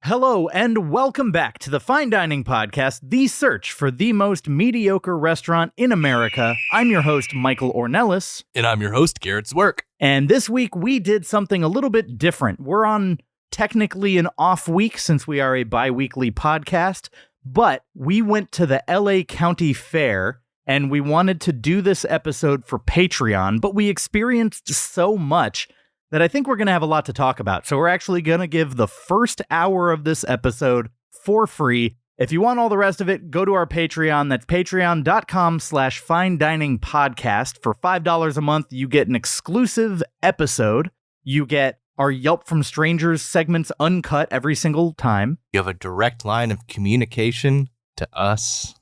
Hello, and welcome back to the Fine Dining Podcast, the search for the most mediocre restaurant in America. I'm your host, Michael Ornelas. And I'm your host, Garrett Zwerk. And this week, we did something a little bit different. We're on technically an off week since we are a bi-weekly podcast, but we went to the LA County Fair, and we wanted to do this episode for Patreon, but we experienced so much that I think we're going to have a lot to talk about. So we're actually going to give the first hour of this episode for free. If you want all the rest of it, go to our Patreon. That's patreon.com/finediningpodcast. For $5 a month, you get an exclusive episode. You get our Yelp from Strangers segments uncut every single time. You have a direct line of communication to us.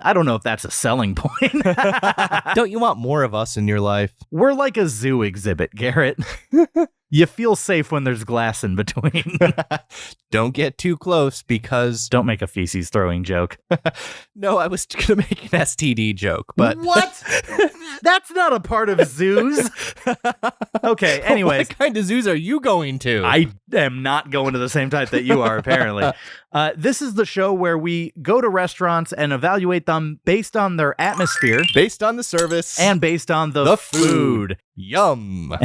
I don't know if that's a selling point. Don't you want more of us in your life? We're like a zoo exhibit, Garrett. You feel safe when there's glass in between. Don't get too close because... Don't make a feces throwing joke. No, I was going to make an STD joke, but... What? That's not a part of zoos. Okay, anyways. What kind of zoos are you going to? I am not going to the same type that you are, apparently. This is the show where we go to restaurants and evaluate them based on their atmosphere. Based on the service. And based on the food. Yum.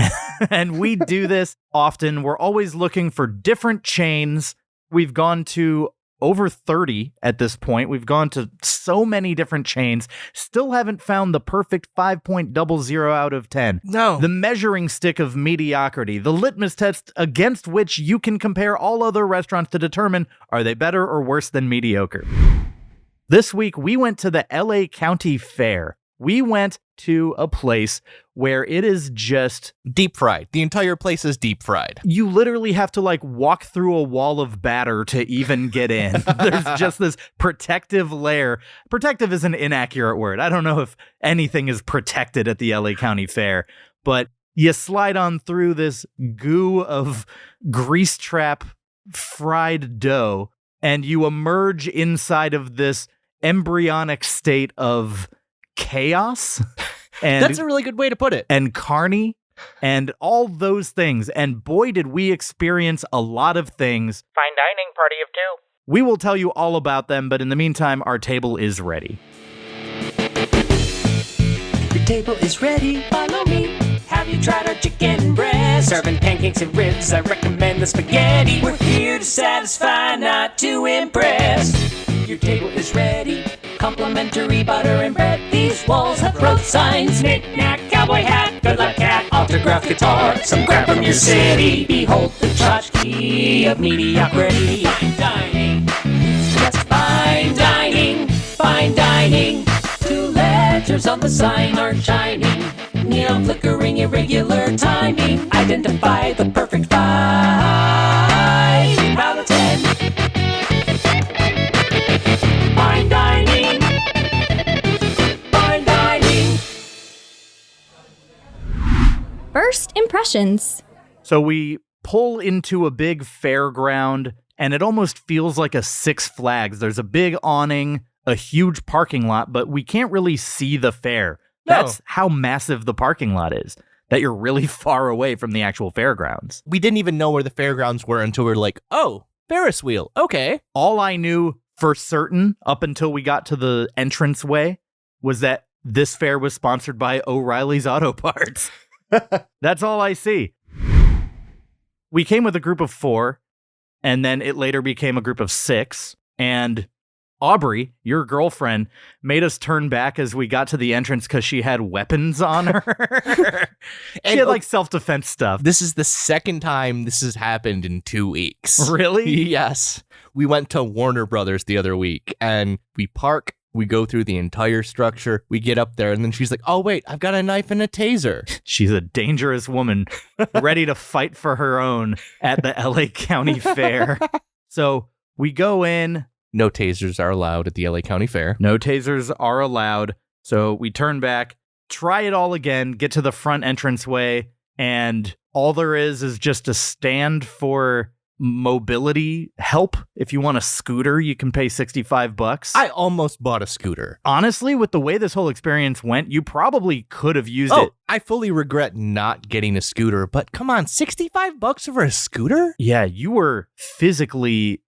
And we do this often. We're always looking for different chains. We've gone to over 30 at this point. We've gone to so many different chains. Still haven't found the perfect 5.00 out of 10. No. The measuring stick of mediocrity. The litmus test against which you can compare all other restaurants to determine, are they better or worse than mediocre? This week, we went to the LA County Fair. We went to a place where it is just... deep fried. The entire place is deep fried. You literally have to walk through a wall of batter to even get in. There's just this protective layer. Protective is an inaccurate word. I don't know if anything is protected at the LA County Fair, but you slide on through this goo of grease trap fried dough, and you emerge inside of this embryonic state of chaos. And that's a really good way to put it. And carny and all those things. And boy, did we experience a lot of things. Fine dining party of two. We will tell you all about them, but in the meantime, our table is ready. Your table is ready, follow me. Have you tried our chicken breast? Serving pancakes and ribs, I recommend the spaghetti. We're here to satisfy, not to impress. Your table is ready, complimentary butter and bread. These walls have road signs, knick-knack, cowboy hat, good luck cat, autographed guitar, some crap from your city. Behold the tchotchke of mediocrity. Fine dining, just fine dining, fine dining. Two letters on the sign are shining, neon flickering, irregular timing. Identify the perfect five out of 10. Fine dining. Fine dining. First impressions. So we pull into a big fairground, and it almost feels like a Six Flags. There's a big awning, a huge parking lot, but we can't really see the fair. No. That's how massive the parking lot is, that you're really far away from the actual fairgrounds. We didn't even know where the fairgrounds were until we were like, oh, Ferris wheel. Okay. All I knew for certain up until we got to the entranceway was that this fair was sponsored by O'Reilly's Auto Parts. That's all I see. We came with a group of 4, and then it later became a group of 6, and Aubrey, your girlfriend, made us turn back as we got to the entrance because she had weapons on her. She had self-defense stuff. This is the second time this has happened in 2 weeks. Really? Yes. We went to Warner Brothers the other week, and we park, we go through the entire structure, we get up there, and then she's like, oh, wait, I've got a knife and a taser. She's a dangerous woman, ready to fight for her own at the LA County Fair. So we go in. No tasers are allowed at the LA County Fair. No tasers are allowed. So we turn back, try it all again, get to the front entranceway, and all there is just a stand for mobility help. If you want a scooter, you can pay $65. I almost bought a scooter. Honestly, with the way this whole experience went, you probably could have used it. I fully regret not getting a scooter, but come on, $65 for a scooter? Yeah, you were physically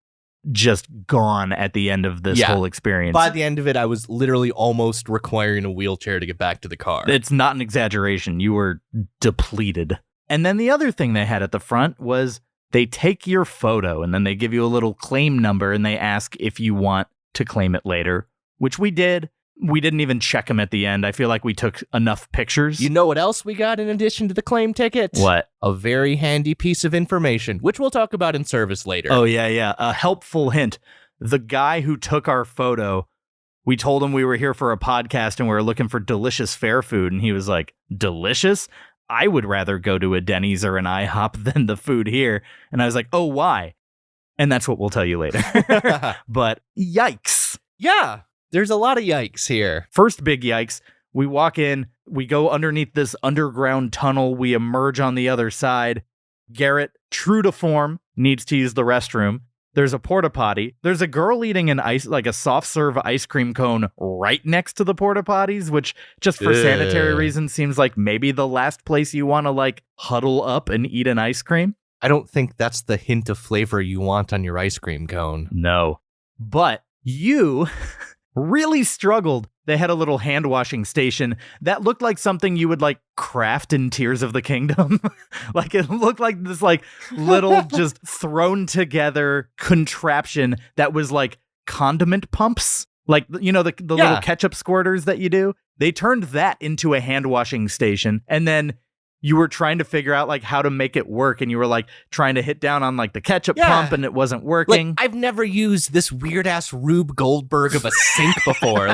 just gone at the end of this whole experience. By the end of it, I was literally almost requiring a wheelchair to get back to the car. It's not an exaggeration. You were depleted. And then the other thing they had at the front was they take your photo and then they give you a little claim number and they ask if you want to claim it later, which we did. We didn't even check them at the end. I feel like we took enough pictures. You know what else we got in addition to the claim ticket? What? A very handy piece of information, which we'll talk about in service later. Oh, yeah. A helpful hint. The guy who took our photo, we told him we were here for a podcast and we were looking for delicious fair food. And he was like, delicious? I would rather go to a Denny's or an IHOP than the food here. And I was like, oh, why? And that's what we'll tell you later. But yikes. Yeah, there's a lot of yikes here. First big yikes. We walk in, we go underneath this underground tunnel. We emerge on the other side. Garrett, true to form, needs to use the restroom. There's a porta potty. There's a girl eating a soft serve ice cream cone right next to the porta potties, which just for sanitary reasons seems like maybe the last place you want to huddle up and eat an ice cream. I don't think that's the hint of flavor you want on your ice cream cone. No. But you really struggled. They had a little hand washing station that looked like something you would craft in Tears of the Kingdom. It looked like this little just thrown together contraption that was condiment pumps. The little ketchup squirters that you do. They turned that into a hand washing station. And then you were trying to figure out how to make it work, and you were trying to hit down on the ketchup pump, and it wasn't working. I've never used this weird ass Rube Goldberg of a sink before.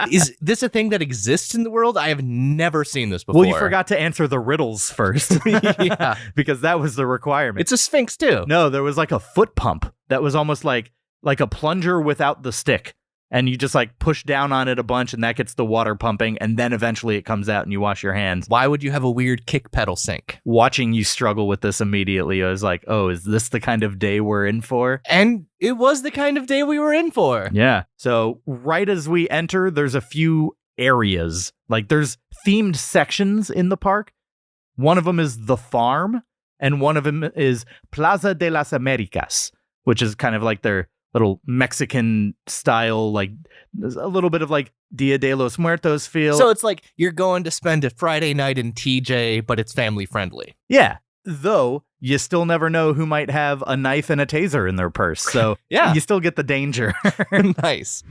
Is this a thing that exists in the world? I have never seen this before. Well, you forgot to answer the riddles first. Yeah, because that was the requirement. It's a Sphinx too. No, there was a foot pump that was almost like a plunger without the stick. And you just push down on it a bunch and that gets the water pumping. And then eventually it comes out and you wash your hands. Why would you have a weird kick pedal sink? Watching you struggle with this immediately, I was like, oh, is this the kind of day we're in for? And it was the kind of day we were in for. Yeah. So right as we enter, there's a few areas. There's themed sections in the park. One of them is the farm. And one of them is Plaza de las Americas, which is kind of their little Mexican style, there's a little bit of Dia de los Muertos feel. So it's you're going to spend a Friday night in TJ, but it's family friendly. Yeah. Though you still never know who might have a knife and a taser in their purse. So yeah, you still get the danger. Nice.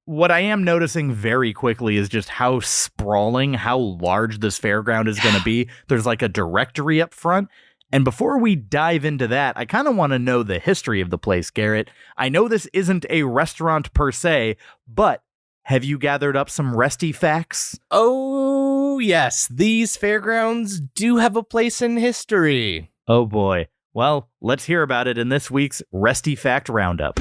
What I am noticing very quickly is just how sprawling, how large this fairground is going to be. There's a directory up front. And before we dive into that, I kind of want to know the history of the place, Garrett. I know this isn't a restaurant per se, but have you gathered up some resty facts? Oh, yes. These fairgrounds do have a place in history. Oh, boy. Well, let's hear about it in this week's Resty Fact Roundup.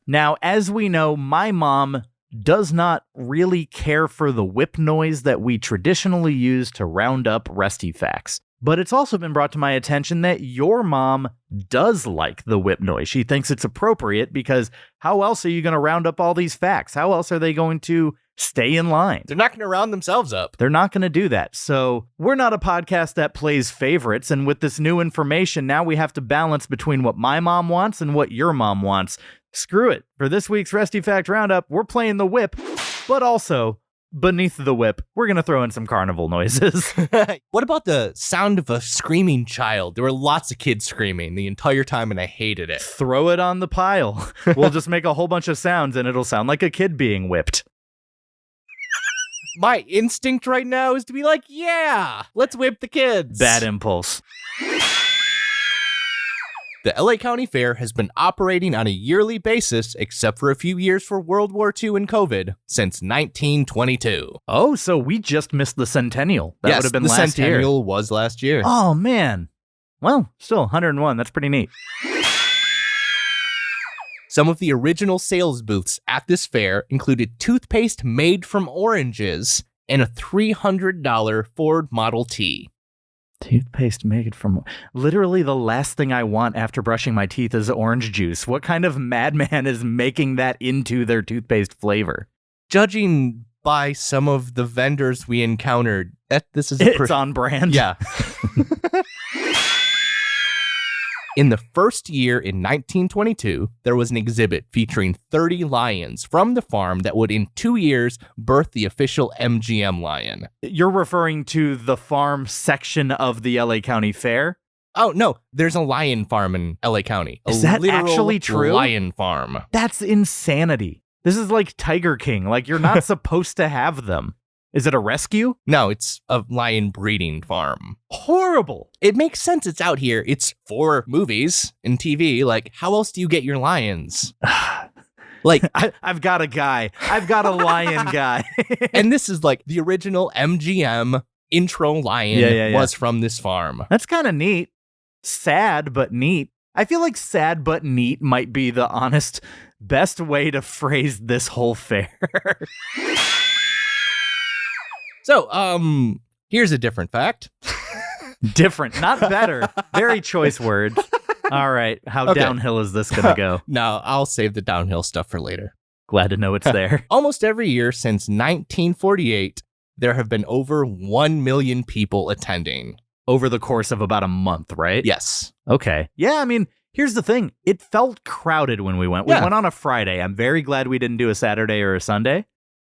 Now, as we know, my mom does not really care for the whip noise that we traditionally use to round up resty facts. But it's also been brought to my attention that your mom does like the whip noise. She thinks it's appropriate because how else are you going to round up all these facts? How else are they going to stay in line? They're not going to round themselves up. They're not going to do that. So we're not a podcast that plays favorites. And with this new information, now we have to balance between what my mom wants and what your mom wants. Screw it. For this week's Resty Fact Roundup, we're playing the whip, but also beneath the whip, we're going to throw in some carnival noises. What about the sound of a screaming child? There were lots of kids screaming the entire time, and I hated it. Throw it on the pile. We'll just make a whole bunch of sounds, and it'll sound like a kid being whipped. My instinct right now is to be like, yeah, let's whip the kids. Bad impulse. The LA County Fair has been operating on a yearly basis, except for a few years for World War II and COVID, since 1922. Oh, so we just missed the centennial. That would have been last year. The centennial was last year. Oh, man. Well, still 101. That's pretty neat. Some of the original sales booths at this fair included toothpaste made from oranges and a $300 Ford Model T. Toothpaste made from... Literally the last thing I want after brushing my teeth is orange juice. What kind of madman is making that into their toothpaste flavor? Judging by some of the vendors we encountered, this is It's on brand. Yeah. In the first year in 1922, there was an exhibit featuring 30 lions from the farm that would in 2 years birth the official MGM lion. You're referring to the farm section of the LA County Fair? Oh, no, there's a lion farm in LA County. Is that literal actually true? Lion farm. That's insanity. This is like Tiger King. Like, you're not supposed to have them. Is it a rescue? No, it's a lion breeding farm. Horrible. It makes sense it's out here. It's for movies and TV. Like, how else do you get your lions? Like, I've got a guy. I've got a lion guy. and this is like the original MGM intro lion was from this farm. That's kind of neat. Sad, but neat. I feel like sad but neat might be the honest best way to phrase this whole fair. So, here's a different fact. Different, not better. Very choice words. All right, how downhill is this going to go? No, I'll save the downhill stuff for later. Glad to know it's there. Almost every year since 1948, there have been over 1 million people attending. Over the course of about a month, right? Yes. Okay. Yeah, I mean, here's the thing. It felt crowded when we went. We went on a Friday. I'm very glad we didn't do a Saturday or a Sunday.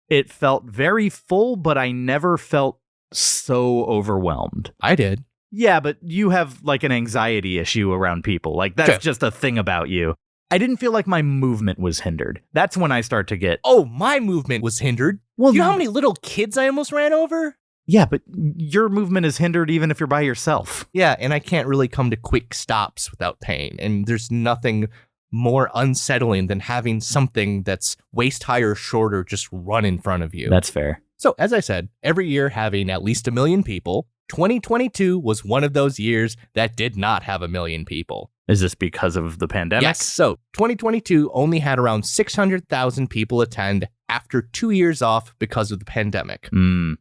It felt very full, but I never felt so overwhelmed. I did. Yeah, but you have like an anxiety issue around people. Like that's just a thing about you. I didn't feel like my movement was hindered. That's when I start to get... Oh, my movement was hindered? Well, you know how many little kids I almost ran over? Yeah, but your movement is hindered even if you're by yourself. Yeah, and I can't really come to quick stops without pain. And there's nothing more unsettling than having something that's waist high or shorter just run in front of you. That's fair. So, as I said, every year having at least 1 million people, 2022 was one of those years that did not have 1 million people. Is this because of the pandemic? Yes. So 2022 only had around 600,000 people attend after 2 years off because of the pandemic.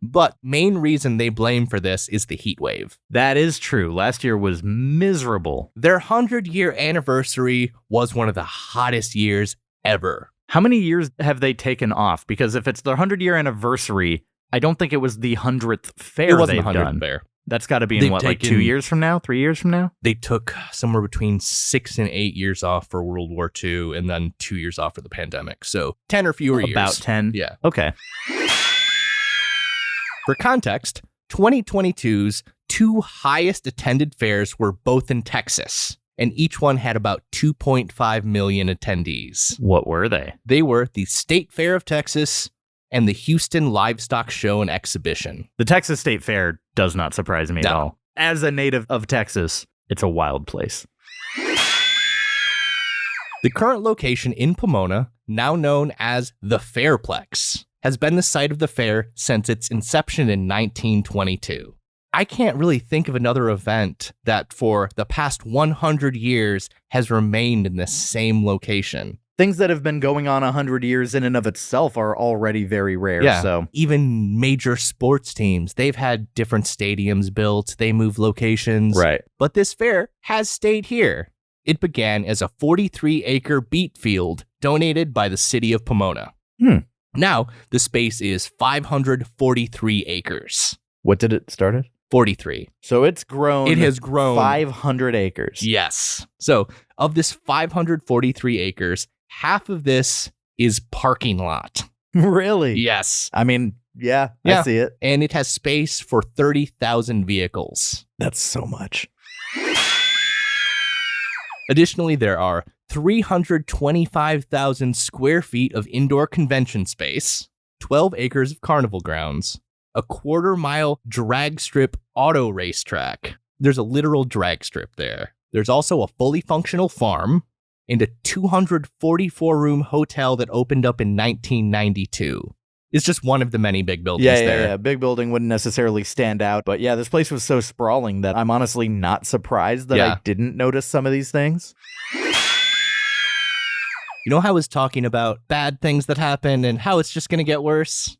But main reason they blame for this is the heat wave. That is true. Last year was miserable. Their 100-year anniversary was one of the hottest years ever. How many years have they taken off? Because if it's their 100-year anniversary, I don't think it was the 100th fair It wasn't they've the 100th done. fair. That's got to be in like 2 years from now, 3 years from now? They took somewhere between 6 and 8 years off for World War II and then 2 years off for the pandemic. So 10 or fewer years. About 10? Yeah. Okay. For context, 2022's 2 highest attended fairs were both in Texas, and each one had about 2.5 million attendees. What were they? They were the State Fair of Texas and the Houston Livestock Show and Exhibition. The Texas State Fair does not surprise me at all. As a native of Texas, it's a wild place. The current location in Pomona, now known as the Fairplex, has been the site of the fair since its inception in 1922. I can't really think of another event that for the past 100 years has remained in the same location. Things that have been going on 100 years in and of itself are already very rare. Yeah, so even major sports teams, they've had different stadiums built, they move locations. Right. But this fair has stayed here. It began as a 43-acre beet field donated by the city of Pomona. Now, the space is 543 acres. What did it start at? 43. So it's grown. It has grown 500 acres. Yes. So of this 543 acres, half of this is parking lot. Really? Yes. I mean, yeah, I see it. And it has space for 30,000 vehicles. That's so much. Additionally, there are 325,000 square feet of indoor convention space, 12 acres of carnival grounds, a quarter-mile drag strip auto racetrack. There's a literal drag strip there. There's also a fully functional farm and a 244-room hotel that opened up in 1992. It's just one of the many big buildings there. Yeah. Big building wouldn't necessarily stand out. But yeah, this place was so sprawling that I'm honestly not surprised that I didn't notice some of these things. You know how I was talking about bad things that happen and how it's just going to get worse?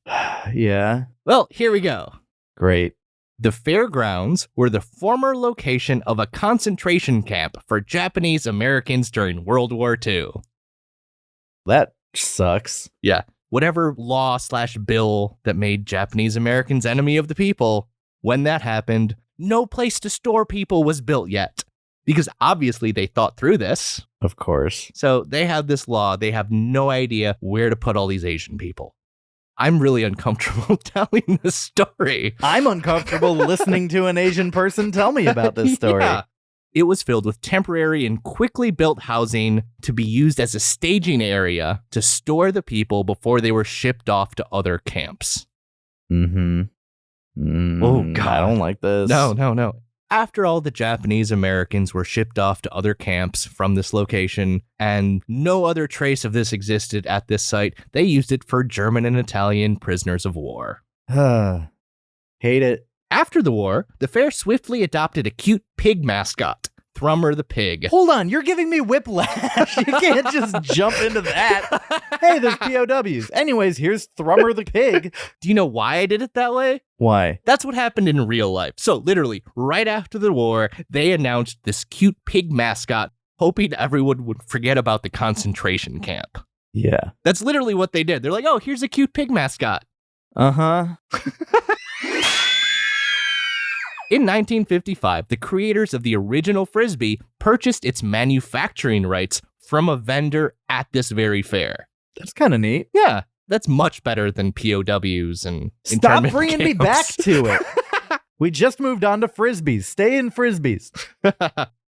Yeah. Well, here we go. Great. The fairgrounds were the former location of a concentration camp for Japanese Americans during World War II. That sucks. Yeah. Whatever law/bill that made Japanese Americans enemy of the people, when that happened, no place to store people was built yet. Because obviously they thought through this. Of course. So they have this law. They have no idea where to put all these Asian people. I'm really uncomfortable telling this story. I'm uncomfortable listening to an Asian person tell me about this story. Yeah. It was filled with temporary and quickly built housing to be used as a staging area to store the people before they were shipped off to other camps. Oh, God. I don't like this. No. After all the Japanese Americans were shipped off to other camps from this location, and no other trace of this existed at this site, they used it for German and Italian prisoners of war. Hate it. After the war, the fair swiftly adopted a cute pig mascot, Thrummer the pig. Hold on, you're giving me whiplash. You can't just jump into that. Hey, there's POWs. Anyways, here's Thrummer the pig. Do you know why I did it that way? Why? That's what happened in real life. So literally, right after the war, they announced this cute pig mascot, hoping everyone would forget about the concentration camp. Yeah. That's literally what they did. They're like, oh, here's a cute pig mascot. Uh-huh. In 1955, the creators of the original Frisbee purchased its manufacturing rights from a vendor at this very fair. That's kind of neat. Yeah, that's much better than POWs and Stop internment bringing me camps. back to it. We just moved on to Frisbees. Stay in Frisbees.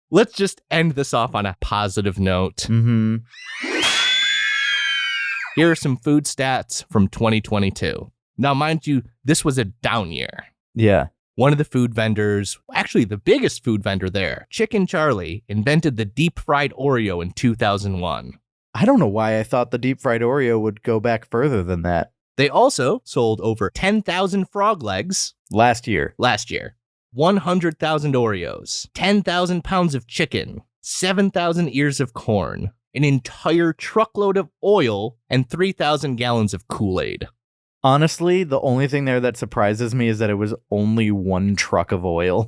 Let's just end this off on a positive note. Mm-hmm. Here are some food stats from 2022. Now, mind you, this was a down year. Yeah. One of the food vendors, actually the biggest food vendor there, Chicken Charlie, invented the deep-fried Oreo in 2001. I don't know why I thought the deep-fried Oreo would go back further than that. They also sold over 10,000 frog legs Last year. 100,000 Oreos, 10,000 pounds of chicken, 7,000 ears of corn, an entire truckload of oil, and 3,000 gallons of Kool-Aid. Honestly, the only thing there that surprises me is that it was only one truck of oil.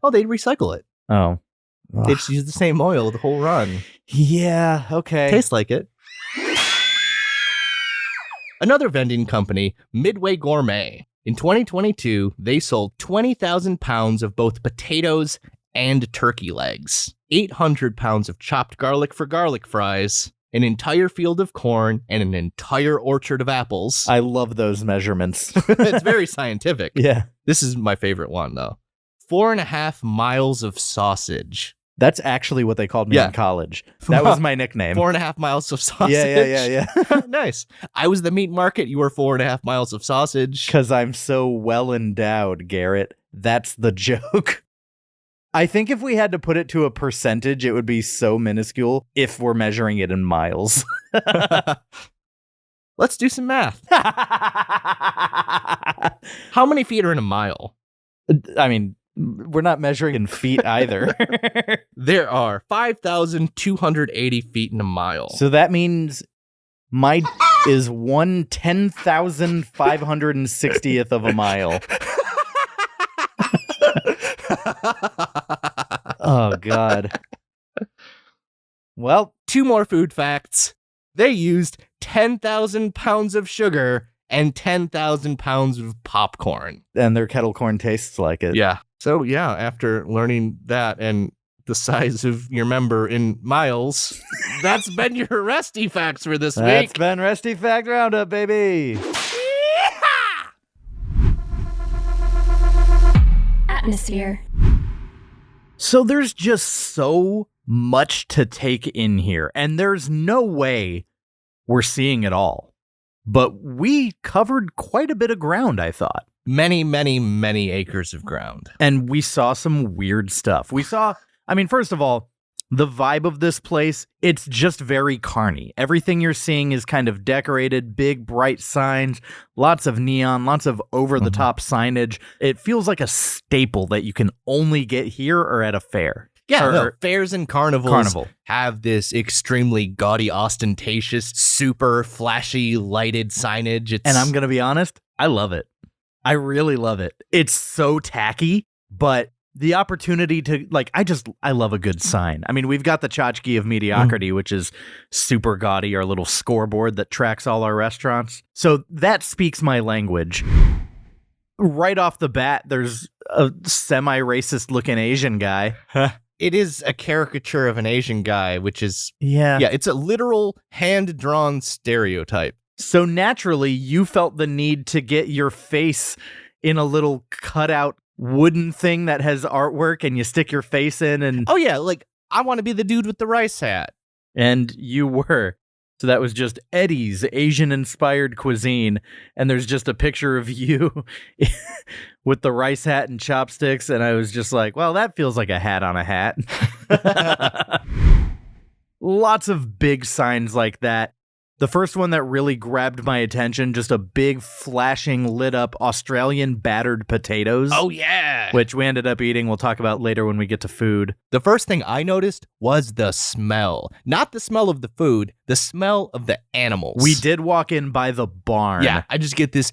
Oh, they'd recycle it. Oh. They just use the same oil the whole run. Yeah, okay. Tastes like it. Another vending company, Midway Gourmet. In 2022, they sold 20,000 pounds of both potatoes and turkey legs, 800 pounds of chopped garlic for garlic fries, an entire field of corn, and an entire orchard of apples. I love those measurements. It's very scientific. Yeah. This is my favorite one, though. 4.5 miles of sausage. That's actually what they called me in college. That was my nickname. 4.5 miles of sausage. Yeah. Nice. I was the meat market. You were 4.5 miles of sausage. Because I'm so well endowed, Garrett. That's the joke. I think if we had to put it to a percentage, it would be so minuscule if we're measuring it in miles. Let's do some math. How many feet are in a mile? I mean, we're not measuring in feet either. There are 5,280 feet in a mile. So that means my is 1/10,560th of a mile. Oh, God. Well, 2 more food facts. They used 10,000 pounds of sugar and 10,000 pounds of popcorn. and their kettle corn tastes like it. Yeah. So, yeah, after learning that and the size of your member in miles, that's been your Resty Facts for this That's week. been Resty Fact Roundup, baby. Atmosphere. So there's just so much to take in here, and there's no way we're seeing it all. But we covered quite a bit of ground, I thought. Many, many, many acres of ground. And we saw some weird stuff. First of all, the vibe of this place, it's just very carny. Everything you're seeing is kind of decorated, big, bright signs, lots of neon, lots of over-the-top signage. It feels like a staple that you can only get here or at a fair. Yeah, fairs and carnivals have this extremely gaudy, ostentatious, super flashy, lighted signage. And I'm going to be honest, I love it. I really love it. It's so tacky, but the opportunity to, like, I love a good sign. I mean, we've got the tchotchke of mediocrity, which is super gaudy, our little scoreboard that tracks all our restaurants. So that speaks my language. Right off the bat, there's a semi-racist looking Asian guy. It is a caricature of an Asian guy, which is, Yeah, it's a literal hand-drawn stereotype. So naturally, you felt the need to get your face in a little cutout wooden thing that has artwork, and you stick your face in, and Oh yeah, like, I want to be the dude with the rice hat. and you were. So that was just Eddie's Asian-inspired cuisine, and there's just a picture of you with the rice hat and chopsticks, and I was just like, well, that feels like a hat on a hat. Lots of big signs like that. The first one that really grabbed my attention, just a big, flashing, lit-up Australian battered potatoes. Oh yeah. Which we ended up eating. We'll talk about later when we get to food. The first thing I noticed was the smell. Not the smell of the food, the smell of the animals. We did walk in by the barn. Yeah, I just get this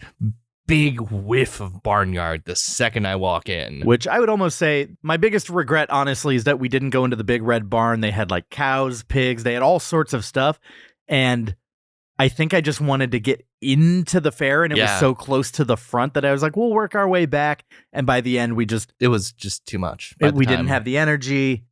big whiff of barnyard the second I walk in. Which I would almost say my biggest regret, honestly, is that we didn't go into the big red barn. They had like cows, pigs, they had all sorts of stuff. And I think I just wanted to get into the fair, and it was so close to the front that I was like, we'll work our way back. And by the end, it was just too much. We didn't have the energy.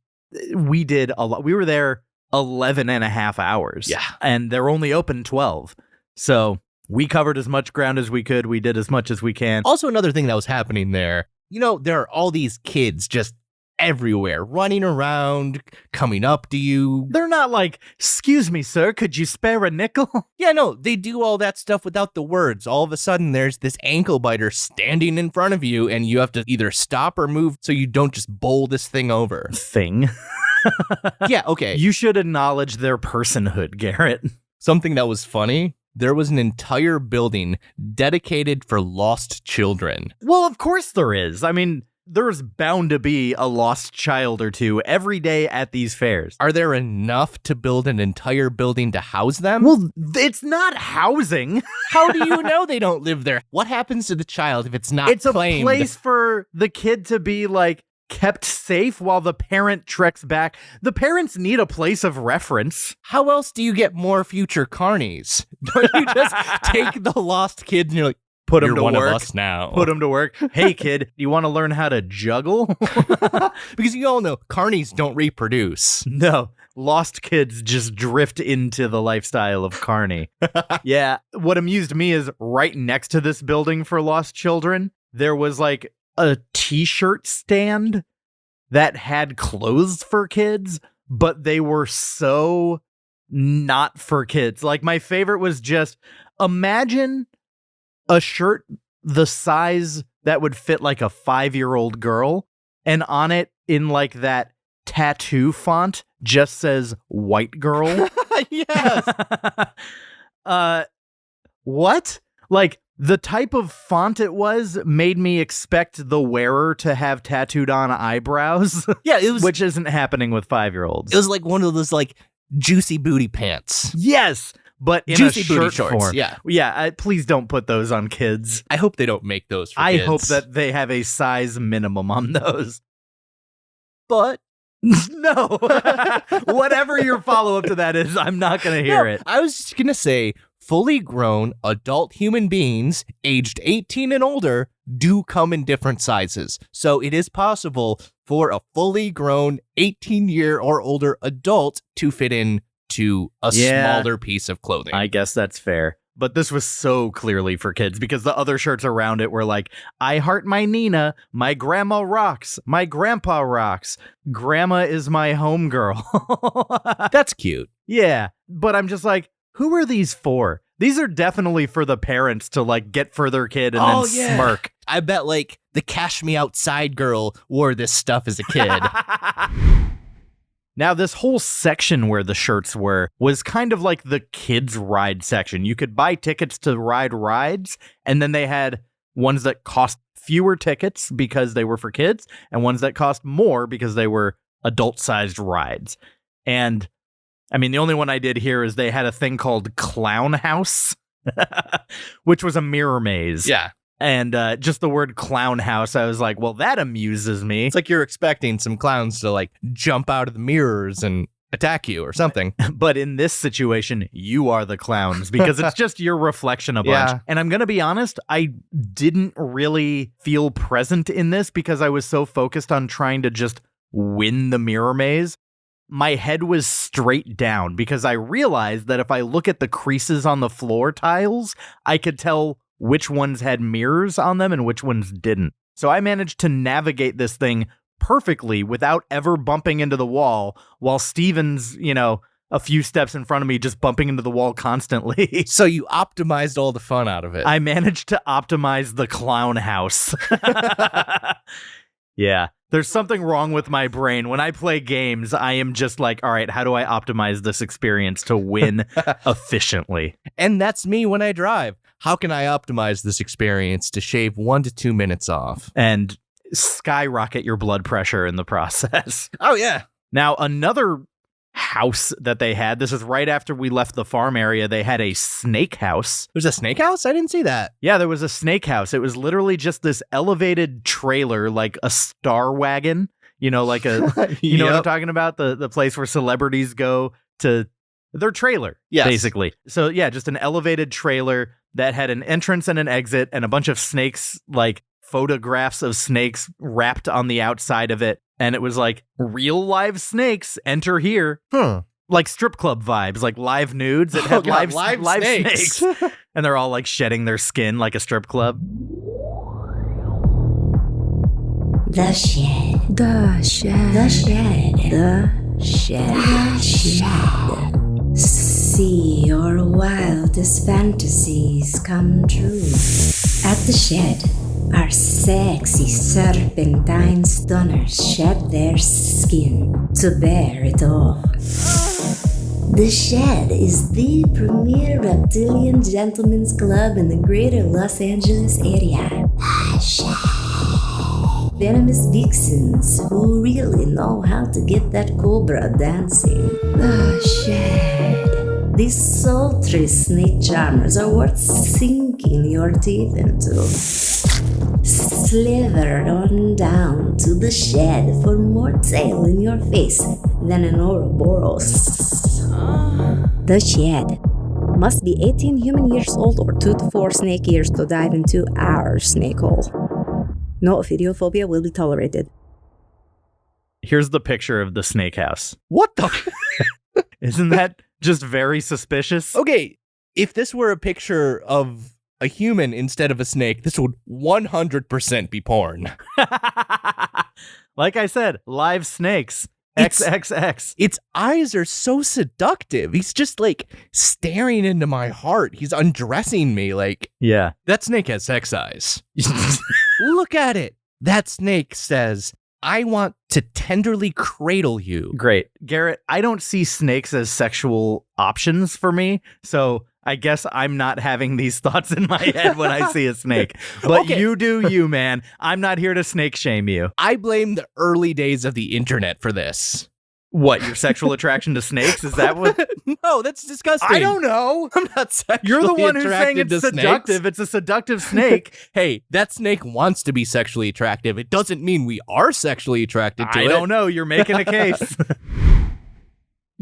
We did a lot. We were there 11 and a half hours. Yeah. And they're only open 12. So we covered as much ground as we could. We did as much as we can. Also, another thing that was happening there, there are all these kids just everywhere, running around, coming up to you. They're not like, excuse me, sir, could you spare a nickel? Yeah, no, they do all that stuff without the words. All of a sudden, there's this ankle biter standing in front of you, and you have to either stop or move so you don't just bowl this thing over. Thing. Yeah, okay. You should acknowledge their personhood, Garrett. Something that was funny, there was an entire building dedicated for lost children. Well, of course there is. I mean, there's bound to be a lost child or two every day at these fairs. Are there enough to build an entire building to house them? Well, it's not housing. How do you know they don't live there? What happens to the child if it's not It's claimed? a place for the kid to be like kept safe while the parent treks back. The parents need a place of reference. How else do you get more future carnies? Don't you just take the lost kids and you're like, Put them you're to one work. of us now. Put them to work. Hey, kid, you want to learn how to juggle? Because you all know carnies don't reproduce. No, lost kids just drift into the lifestyle of carny. Yeah, what amused me is right next to this building for lost children, there was like a t-shirt stand that had clothes for kids, but they were so not for kids. Like, my favorite was just, imagine a shirt the size that would fit like a 5-year-old girl, and on it, in like that tattoo font, just says white girl. Yes. What? Like, the type of font it was made me expect the wearer to have tattooed on eyebrows. Yeah, it was which isn't happening with 5-year-olds. It was like one of those like juicy booty pants. Yes, but in Juicy a booty shirt shorts, form. yeah. Yeah, please don't put those on kids. I hope they don't make those for I kids. hope that they have a size minimum on those. But no. Whatever your follow-up to that is, I'm not going to hear it. I was just going to say, fully grown adult human beings aged 18 and older do come in different sizes. So it is possible for a fully grown 18-year or older adult to fit in to a smaller piece of clothing. I guess that's fair. But this was so clearly for kids because the other shirts around it were like, I heart my Nina, my grandma rocks, my grandpa rocks, grandma is my homegirl. That's cute. Yeah, but I'm just like, who are these for? These are definitely for the parents to like get for their kid and then smirk. I bet like the Cash Me Outside girl wore this stuff as a kid. Now, this whole section where the shirts were was kind of like the kids' ride section. You could buy tickets to ride rides, and then they had ones that cost fewer tickets because they were for kids, and ones that cost more because they were adult-sized rides. And, I mean, the only one I did here is they had a thing called Clown House, which was a mirror maze. Yeah. And just the word clown house, I was like, well, that amuses me. It's like you're expecting some clowns to like jump out of the mirrors and attack you or something. But in this situation, you are the clowns because it's just your reflection a bunch. Yeah. And I'm going to be honest, I didn't really feel present in this because I was so focused on trying to just win the mirror maze. My head was straight down because I realized that if I look at the creases on the floor tiles, I could tell which ones had mirrors on them and which ones didn't. So I managed to navigate this thing perfectly without ever bumping into the wall, while Steven's, a few steps in front of me just bumping into the wall constantly. So you optimized all the fun out of it. I managed to optimize the clown house. Yeah. There's something wrong with my brain. When I play games, I am just like, all right, how do I optimize this experience to win efficiently? And that's me when I drive. How can I optimize this experience to shave 1 to 2 minutes off? And skyrocket your blood pressure in the process. Oh, yeah. Now, another house that they had, this is right after we left the farm area, they had a snake house. There's a snake house? I didn't see that. Yeah, there was a snake house. It was literally just this elevated trailer, like a star wagon, like a, you know what I'm talking about? The place where celebrities go to their trailer, yes. Basically. So yeah, just an elevated trailer that had an entrance and an exit and a bunch of snakes, like photographs of snakes wrapped on the outside of it. And it was like, real live snakes enter here. Like strip club vibes, like live nudes. It had live snakes. And they're all like shedding their skin like a strip club. The shed. The shed. The shed. The shed. The shed. See your wildest fantasies come true. At the shed, our sexy serpentine stunners shed their skin to bear it all. The Shed is the premier reptilian gentlemen's club in the greater Los Angeles area. The Shed. Venomous vixens who really know how to get that cobra dancing. The Shed. These sultry snake charmers are worth sinking your teeth into. Slither on down to the Shed for more tail in your face than an Ouroboros. The Shed. Must be 18 human years old or 2 to 4 snake years to dive into our snake hole. No ophidiophobia will be tolerated. Here's the picture of the snake house. What the? Isn't that just very suspicious? Okay, if this were a picture of a human instead of a snake, this would 100% be porn. Like I said, live snakes. XXX. Its eyes are so seductive. He's just like staring into my heart. He's undressing me. Like, yeah, that snake has sex eyes. Look at it. That snake says, I want to tenderly cradle you. Great. Garrett, I don't see snakes as sexual options for me, so I guess I'm not having these thoughts in my head when I see a snake. But Okay. You do you, man. I'm not here to snake shame you. I blame the early days of the internet for this. What, your sexual attraction to snakes? Is that what? No, that's disgusting. I don't know. I'm not sexually You're the one who's saying attracted it's to seductive. snakes. It's a seductive snake. Hey, that snake wants to be sexually attractive. It doesn't mean we are sexually attracted to it. I don't know. You're making a case.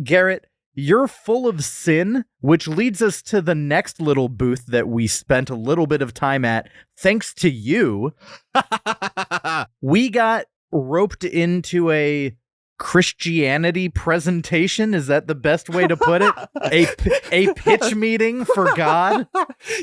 Garrett, you're full of sin, which leads us to the next little booth that we spent a little bit of time at. Thanks to you, we got roped into a Christianity presentation. Is that the best way to put it? A pitch meeting for God?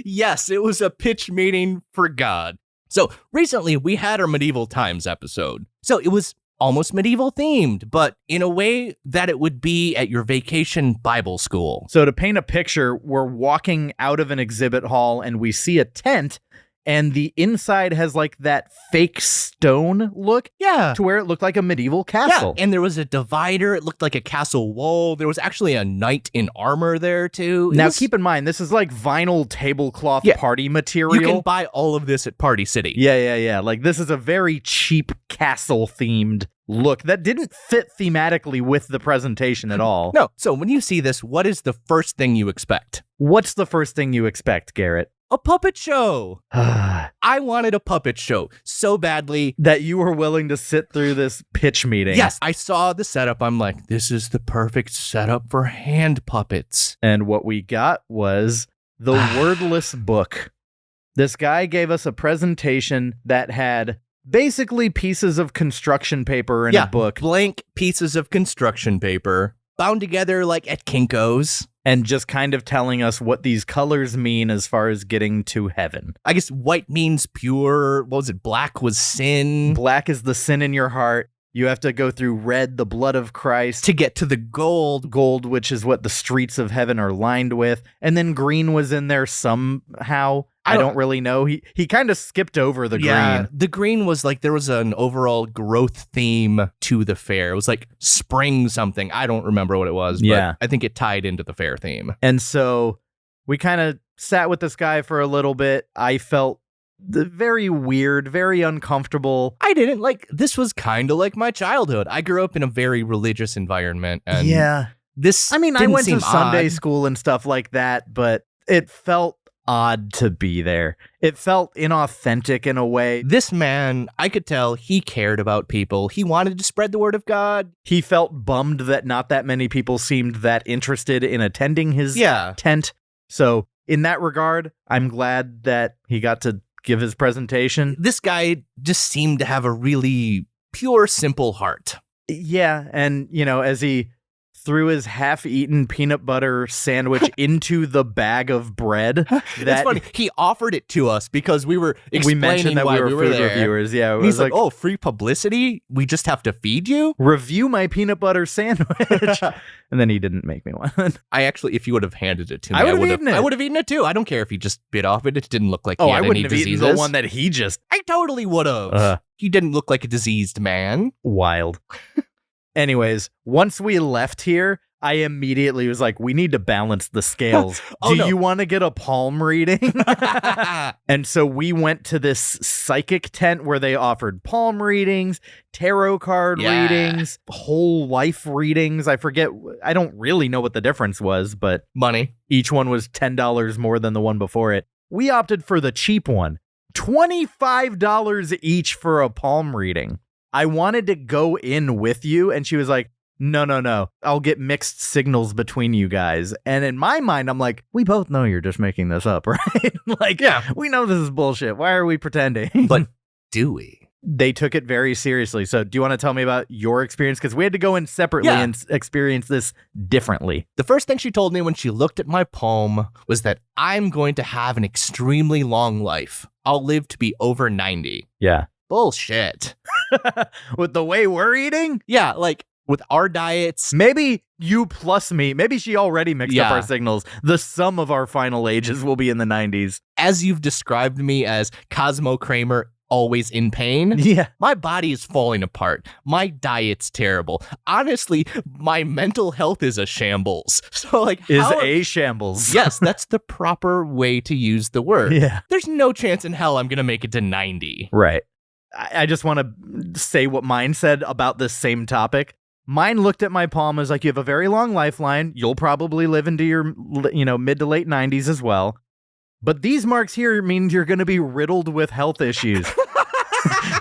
Yes, it was a pitch meeting for God. So recently we had our medieval times episode. So it was almost medieval themed, but in a way that it would be at your vacation Bible school. So to paint a picture, we're walking out of an exhibit hall and we see a tent, and the inside has like that fake stone look. Yeah. To where it looked like a medieval castle. Yeah, and there was a divider. It looked like a castle wall. There was actually a knight in armor there, too. Now, keep in mind, this is like vinyl tablecloth party material. You can buy all of this at Party City. Yeah. Like, this is a very cheap castle-themed look that didn't fit thematically with the presentation at all. No, so when you see this, what is the first thing you expect? What's the first thing you expect, Garrett? A puppet show. I wanted a puppet show so badly. That you were willing to sit through this pitch meeting. Yes, I saw the setup. I'm like, this is the perfect setup for hand puppets. And what we got was the wordless book. This guy gave us a presentation that had basically pieces of construction paper in a book. Blank pieces of construction paper bound together like at Kinko's. And just kind of telling us what these colors mean as far as getting to heaven. I guess white means pure. What was it? Black was sin. Black is the sin in your heart. You have to go through red, the blood of Christ. To get to the gold. Gold, which is what the streets of heaven are lined with. And then green was in there somehow. I don't really know. He kind of skipped over the green. The green was like, there was an overall growth theme to the fair. It was like spring something. I don't remember what it was, but I think it tied into the fair theme. And so we kind of sat with this guy for a little bit. I felt very weird, very uncomfortable. I didn't this was kind of like my childhood. I grew up in a very religious environment. And this, I went to Sunday school and stuff like that, but it felt odd to be there. It felt inauthentic in a way. This man, I could tell he cared about people. He wanted to spread the word of God. He felt bummed that not that many people seemed that interested in attending his tent. So in that regard, I'm glad that he got to give his presentation. This guy just seemed to have a really pure, simple heart. Yeah, and as he threw his half-eaten peanut butter sandwich into the bag of bread. That's funny. He offered it to us because we were explaining mentioned that why we were food there. reviewers. Yeah, and he's like, "Oh, free publicity? We just have to feed you? Review my peanut butter sandwich." And then he didn't make me one. I actually, if you would have handed it to me, I would have eaten it too. I don't care if he just bit off it. It didn't look like he had any diseases. I wouldn't have eaten the one that he just... I totally would have. He didn't look like a diseased man. Wild. Anyways, once we left here, I immediately was like, we need to balance the scales. Do you want to get a palm reading? And so we went to this psychic tent where they offered palm readings, tarot card readings, whole life readings. I forget. I don't really know what the difference was, but money. Each one was $10 more than the one before it. We opted for the cheap one. $25 each for a palm reading. I wanted to go in with you, and she was like, no. I'll get mixed signals between you guys. And in my mind, I'm like, we both know you're just making this up, right? We know this is bullshit. Why are we pretending? But do we? They took it very seriously. So do you want to tell me about your experience? Because we had to go in separately and experience this differently. The first thing she told me when she looked at my palm was that I'm going to have an extremely long life. I'll live to be over 90. Yeah. Bullshit. With the way we're eating? Yeah, with our diets. Maybe you plus me. Maybe she already mixed up our signals. The sum of our final ages will be in the 90s. As you've described me as Cosmo Kramer, always in pain. Yeah. My body is falling apart. My diet's terrible. Honestly, my mental health is a shambles. So a shambles. Yes, that's the proper way to use the word. Yeah. There's no chance in hell I'm going to make it to 90. Right. I just want to say what mine said about this same topic. Mine looked at my palm as like, you have a very long lifeline. You'll probably live into your, mid to late 90s as well. But these marks here mean you're going to be riddled with health issues.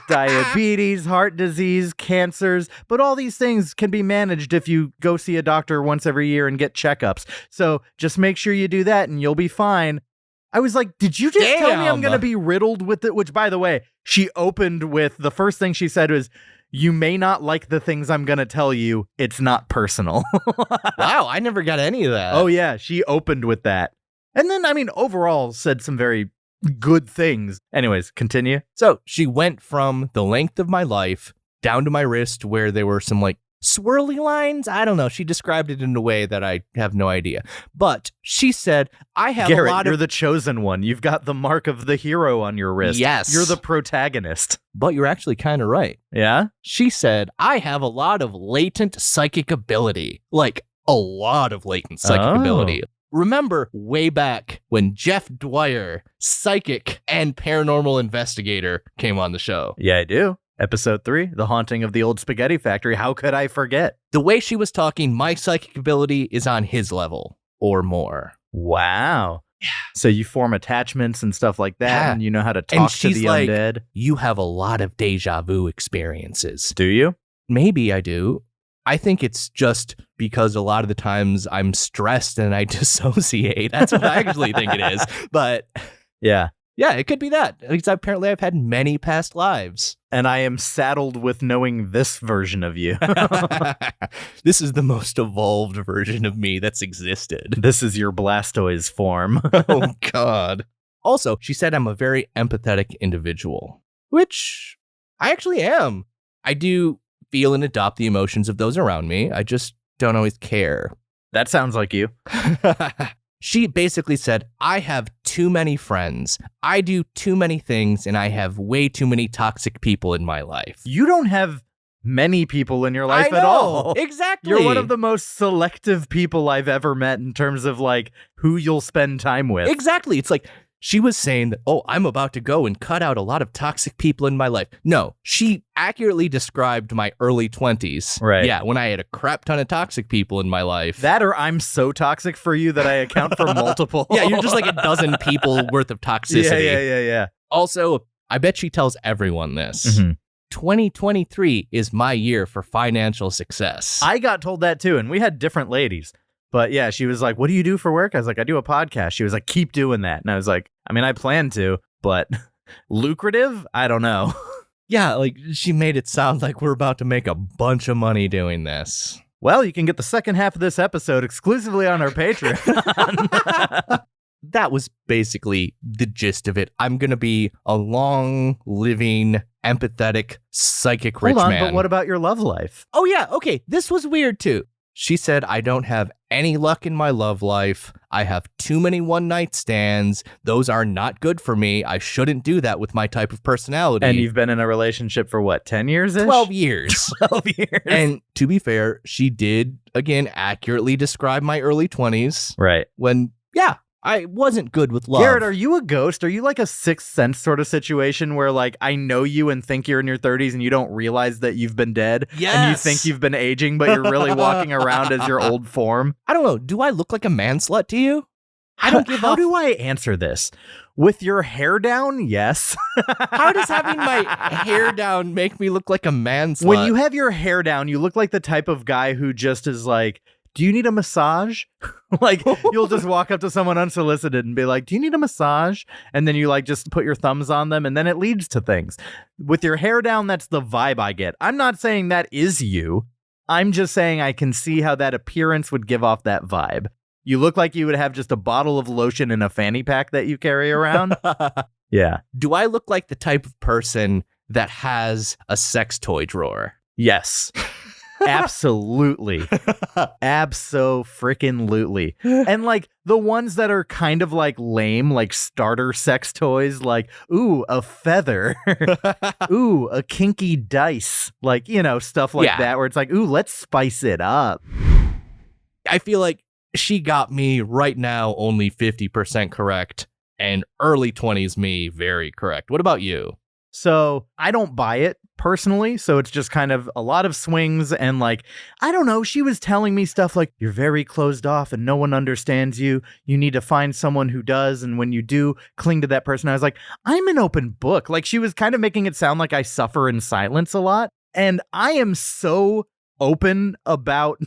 Diabetes, heart disease, cancers. But all these things can be managed if you go see a doctor once every year and get checkups. So just make sure you do that and you'll be fine. I was like, did you just tell me I'm going to be riddled with it? Which, by the way, she opened with the first thing she said was, you may not like the things I'm going to tell you. It's not personal. Wow, I never got any of that. Oh, yeah. She opened with that. And then, overall said some very good things. Anyways, continue. So she went from the length of my life down to my wrist where there were some swirly lines. I don't know. She described it in a way that I have no idea. But she said, I have Garrett, a lot of... you're the chosen one. You've got the mark of the hero on your wrist. Yes. You're the protagonist. But you're actually kind of right. Yeah? She said, I have a lot of latent psychic ability. A lot of latent psychic ability. Remember way back when Jeff Dwyer, psychic and paranormal investigator, came on the show? Yeah, I do. Episode 3, The Haunting of the Old Spaghetti Factory. How could I forget? The way she was talking, my psychic ability is on his level or more. Wow. So you form attachments and stuff like that, Yeah. and you know how to And talk to she's the like, undead. you have a lot of deja vu experiences. Do you? Maybe I do. I think it's just because a lot of the times I'm stressed and I dissociate. That's what I actually think it is. But Yeah. yeah, it could be that. Because apparently I've had many past lives. And I am saddled with knowing this version of you. This is the most evolved version of me that's existed. This is your Blastoise form. Oh, God. Also, she said I'm a very empathetic individual, which I actually am. I do feel and adopt the emotions of those around me. I just don't always care. That sounds like you. She basically said, I have too many friends. I do too many things, and I have way too many toxic people in my life. You don't have many people in your life I know, at all. Exactly. You're one of the most selective people I've ever met in terms of like who you'll spend time with. Exactly. It's like she was saying that, oh, I'm about to go and cut out a lot of toxic people in my life. No, she accurately described my early 20s. Right. Yeah, when I had a crap ton of toxic people in my life. That or I'm so toxic for you that I account for multiple. Yeah, you're just like a dozen people worth of toxicity. Yeah. Also, I bet she tells everyone this. Mhm. 2023 is my year for financial success. I got told that too, and we had different ladies. But yeah, she was like, what do you do for work? I was like, I do a podcast. She was like, keep doing that. And I was like, I mean, I plan to, but lucrative? I don't know. Yeah, like she made it sound like we're about to make a bunch of money doing this. Well, you can get the second half of this episode exclusively on our Patreon. That was basically the gist of it. I'm going to be a long living, empathetic, psychic rich Hold on, man. but what about your love life? Oh, yeah. Okay. This was weird, too. She said, I don't have any luck in my love life. I have too many one-night stands. Those are not good for me. I shouldn't do that with my type of personality. And you've been in a relationship for what, 10 years-ish? 12 years. 12 years. And to be fair, she did, again, accurately describe my early 20s right. when, yeah, I wasn't good with love. Garrett, are you a ghost? Are you like a Sixth Sense sort of situation where like I know you and think you're in your 30s and you don't realize that you've been dead? Yes. And you think you've been aging, but you're really walking around as your old form? I don't know. Do I look like a man slut to you? I don't give How off. do I answer this? With your hair down? Yes. How does having my hair down make me look like a man slut? When you have your hair down, you look like the type of guy who just is like, do you need a massage? Like, you'll just walk up to someone unsolicited and be like, do you need a massage? And then you like just put your thumbs on them and then it leads to things. With your hair down, that's the vibe I get. I'm not saying that is you. I'm just saying I can see how that appearance would give off that vibe. You look like you would have just a bottle of lotion in a fanny pack that you carry around. Yeah. Do I look like the type of person that has a sex toy drawer? Yes. Absolutely. Abso-freaking-lutely. And like the ones that are kind of like lame, like starter sex toys, like, ooh, a feather. Ooh, a kinky dice. Like, you know, stuff like Yeah. that where it's like, ooh, let's spice it up. I feel like she got me right now only 50% correct, and early 20s me very correct. What about you? So I don't buy it personally. So it's just kind of a lot of swings and like, I don't know. She was telling me stuff like, you're very closed off and no one understands you. You need to find someone who does. And when you do, cling to that person. I was like, I'm an open book. Like she was kind of making it sound like I suffer in silence a lot. And I am so open about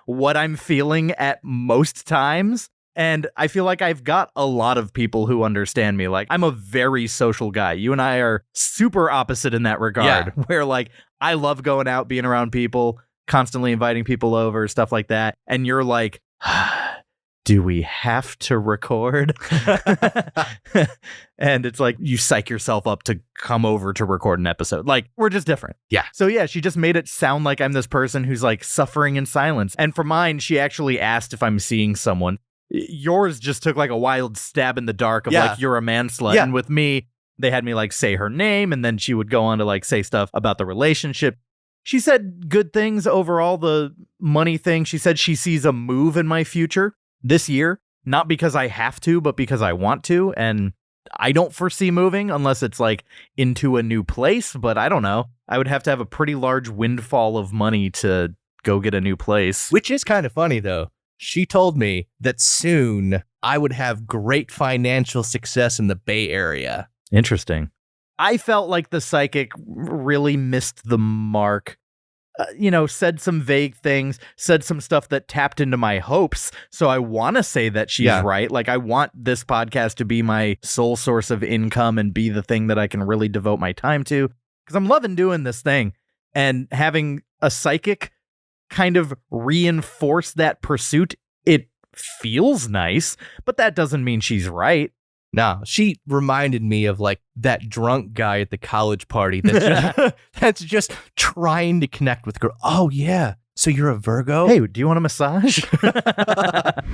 what I'm feeling at most times. And I feel like I've got a lot of people who understand me. Like, I'm a very social guy. You and I are super opposite in that regard, where like, I love going out, being around people, constantly inviting people over, stuff like that. And you're like, do we have to record? And it's like, you psych yourself up to come over to record an episode. Like, we're just different. Yeah. So yeah, she just made it sound like I'm this person who's like suffering in silence. And for mine, she actually asked if I'm seeing someone. Yours just took like a wild stab in the dark of like, you're a man slut. Yeah. And with me, they had me like say her name and then she would go on to like say stuff about the relationship. She said good things overall, the money thing. She said she sees a move in my future this year, not because I have to, but because I want to. And I don't foresee moving unless it's like into a new place, but I don't know. I would have to have a pretty large windfall of money to go get a new place. Which is kind of funny, though. She told me that soon I would have great financial success in the Bay Area. Interesting. I felt like the psychic really missed the mark. Said some vague things, said some stuff that tapped into my hopes. So I want to say that she's right. Like, I want this podcast to be my sole source of income and be the thing that I can really devote my time to. Because I'm loving doing this thing. And having a psychic kind of reinforce that pursuit, it feels nice, but that doesn't mean she's right. No, she reminded me of like that drunk guy at the college party that's just trying to connect with girl. Oh yeah, so you're a Virgo? Hey, do you want a massage? The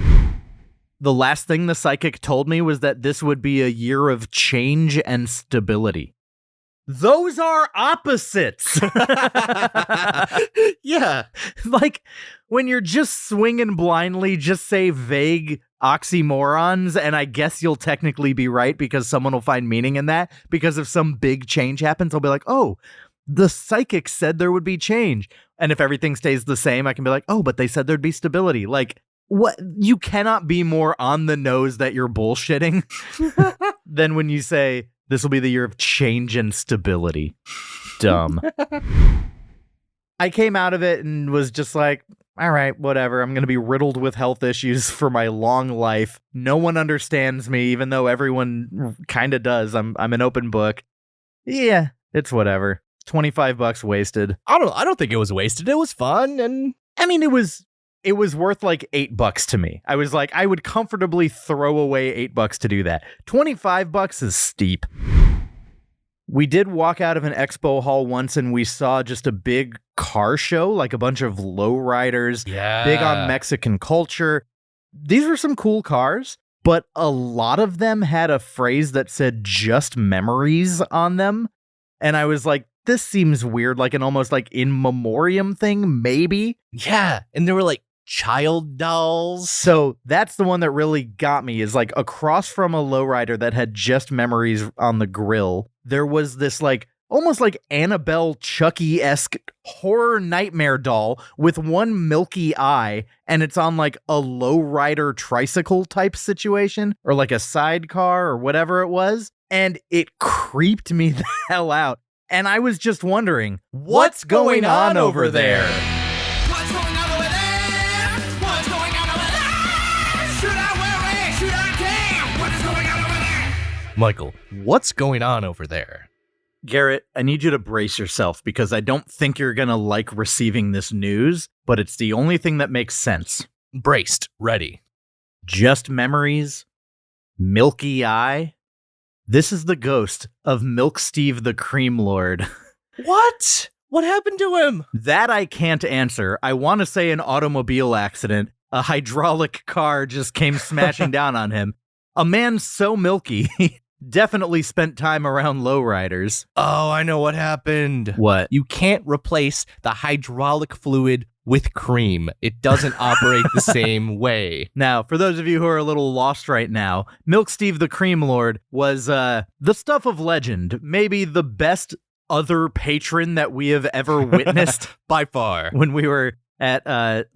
last thing the psychic told me was that this would be a year of change and stability. Those are opposites. Yeah. Like, when you're just swinging blindly, just say vague oxymorons, and I guess you'll technically be right because someone will find meaning in that. Because if some big change happens, I'll be like, oh, the psychic said there would be change. And if everything stays the same, I can be like, oh, but they said there'd be stability. Like, what? You cannot be more on the nose that you're bullshitting than when you say, this will be the year of change and stability. Dumb. I came out of it and was just like, all right, whatever. I'm going to be riddled with health issues for my long life. No one understands me, even though everyone kind of does. I'm an open book. Yeah, it's whatever. $25 wasted. I don't think it was wasted. It was fun, and I mean, it was worth like $8 to me. I was like, I would comfortably throw away $8 to do that. $25 is steep. We did walk out of an expo hall once and we saw just a big car show, like a bunch of lowriders, big on Mexican culture. These were some cool cars, but a lot of them had a phrase that said just memories on them. And I was like, this seems weird, like an almost like in memoriam thing, maybe. Yeah. And there were like child dolls. So that's the one that really got me, is like across from a lowrider that had just memories on the grill, there was this like almost like Annabelle Chucky-esque horror nightmare doll with one milky eye, and it's on like a lowrider tricycle type situation or like a sidecar or whatever it was. And it creeped me the hell out. And I was just wondering, what's going on over there? What's going on over there? What's going on over there? Should I worry? Should I care? What is going on over there? Michael, what's going on over there? Garrett, I need you to brace yourself because I don't think you're going to like receiving this news, but it's the only thing that makes sense. Braced, ready. Just memories, milky eye. This is the ghost of Milk Steve the Cream Lord. What? What happened to him? That I can't answer. I want to say an automobile accident. A hydraulic car just came smashing down on him. A man so milky, definitely spent time around lowriders. Oh, I know what happened. What? You can't replace the hydraulic fluid with cream. It doesn't operate the same way. Now, for those of you who are a little lost right now, Milk Steve the Cream Lord was the stuff of legend. Maybe the best other patron that we have ever witnessed. By far. When we were at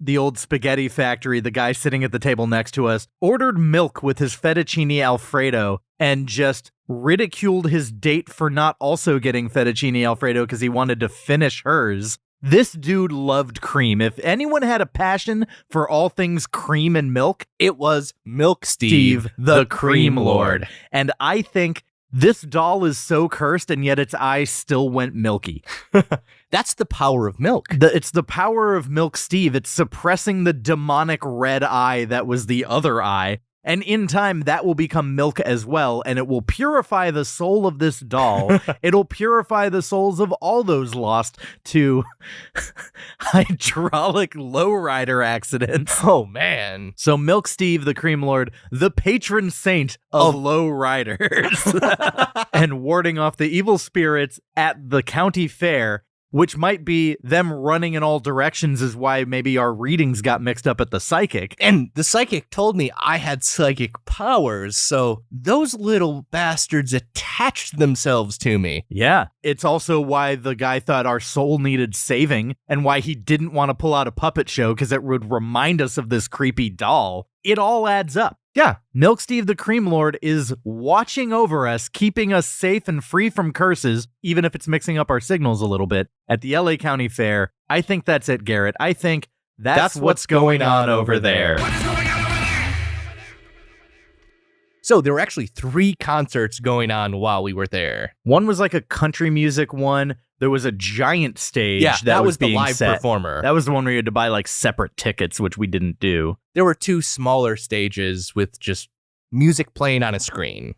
the old spaghetti factory, the guy sitting at the table next to us ordered milk with his fettuccine Alfredo and just ridiculed his date for not also getting fettuccine Alfredo because he wanted to finish hers. This dude loved cream. If anyone had a passion for all things cream and milk, it was Milk Steve the Cream Lord. And I think this doll is so cursed, and yet its eyes still went milky. That's the power of milk. It's the power of Milk Steve. It's suppressing the demonic red eye that was the other eye. And in time, that will become milk as well, and it will purify the soul of this doll. It'll purify the souls of all those lost to hydraulic lowrider accidents. Oh, man. So Milk Steve, the Cream Lord, the patron saint of lowriders, and warding off the evil spirits at the county fair, which might be them running in all directions is why maybe our readings got mixed up at the psychic. And the psychic told me I had psychic powers, so those little bastards attached themselves to me. Yeah. It's also why the guy thought our soul needed saving and why he didn't want to pull out a puppet show because it would remind us of this creepy doll. It all adds up. Yeah. Milk Steve the Cream Lord is watching over us, keeping us safe and free from curses, even if it's mixing up our signals a little bit, at the LA County Fair. I think that's it, Garrett. I think that's what's going on over there. What is going on over there? So there were actually 3 concerts going on while we were there. One was like a country music one. There was a giant stage that was the being live set. performer. That was the one where you had to buy like separate tickets, which we didn't do. There were 2 smaller stages with just music playing on a screen.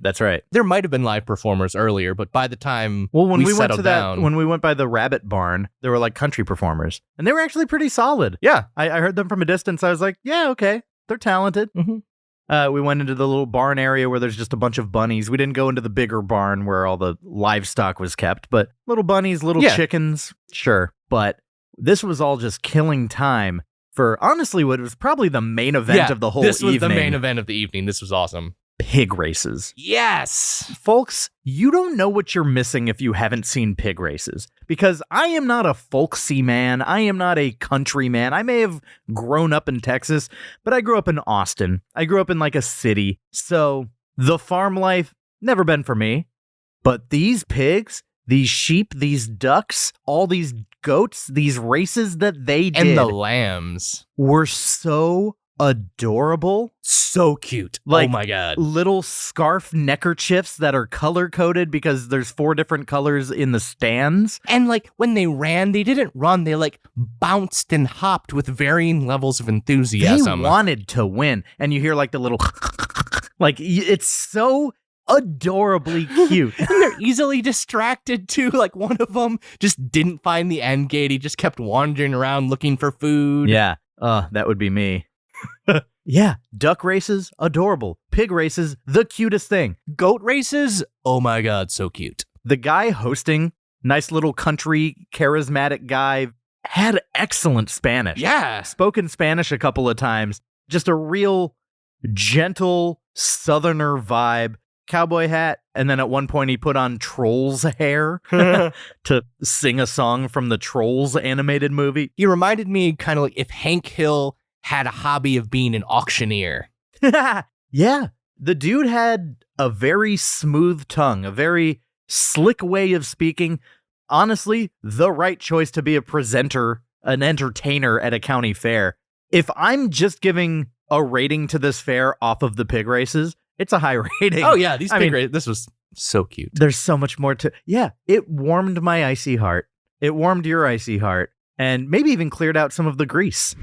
That's right. There might have been live performers earlier, but by the time Well, when we went settled to that, down, when we went by the Rabbit Barn, there were like country performers, and they were actually pretty solid. yeah, I heard them from a distance. I was like, yeah, okay, they're talented. Mhm. We went into the little barn area where there's just a bunch of bunnies. We didn't go into the bigger barn where all the livestock was kept, but little bunnies, little chickens, sure. But this was all just killing time for honestly what was probably the main event of the whole this was evening. the main event of the evening. This was awesome. Pig races. Yes. Folks, you don't know what you're missing if you haven't seen pig races. Because I am not a folksy man. I am not a country man. I may have grown up in Texas, but I grew up in Austin. I grew up in like a city. So the farm life, never been for me. But these pigs, these sheep, these ducks, all these goats, these races that they did. And the lambs. Were so adorable. So cute. Like, oh my God. Little scarf neckerchiefs that are color coded because there's 4 different colors in the stands. And like when they ran, they didn't run. They like bounced and hopped with varying levels of enthusiasm. They wanted to win. And you hear like the little, like it's so adorably cute. And they're easily distracted too. Like one of them just didn't find the end gate. He just kept wandering around looking for food. Yeah. That would be me. Yeah, duck races, adorable. Pig races, the cutest thing. Goat races, oh my God, so cute. The guy hosting, nice little country, charismatic guy, had excellent Spanish. Yeah. Spoken Spanish a couple of times. Just a real gentle southerner vibe. Cowboy hat, and then at one point he put on Trolls hair to sing a song from the Trolls animated movie. He reminded me kind of like if Hank Hill had a hobby of being an auctioneer. Yeah, the dude had a very smooth tongue, a very slick way of speaking. Honestly, the right choice to be a presenter, an entertainer at a county fair. If I'm just giving a rating to this fair off of the pig races, it's a high rating. Oh yeah, these pig races, this was so cute. There's so much more to... Yeah, it warmed my icy heart. It warmed your icy heart. And maybe even cleared out some of the grease.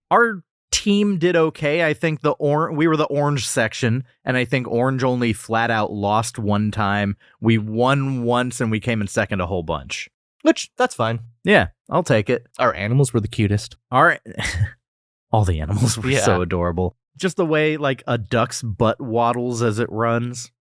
Our team did okay. I think we were the orange section, and I think orange only flat out lost one time. We won once, and we came in second a whole bunch. Which, that's fine. Yeah, I'll take it. Our animals were the cutest. All the animals were so adorable. Just the way, like, a duck's butt waddles as it runs.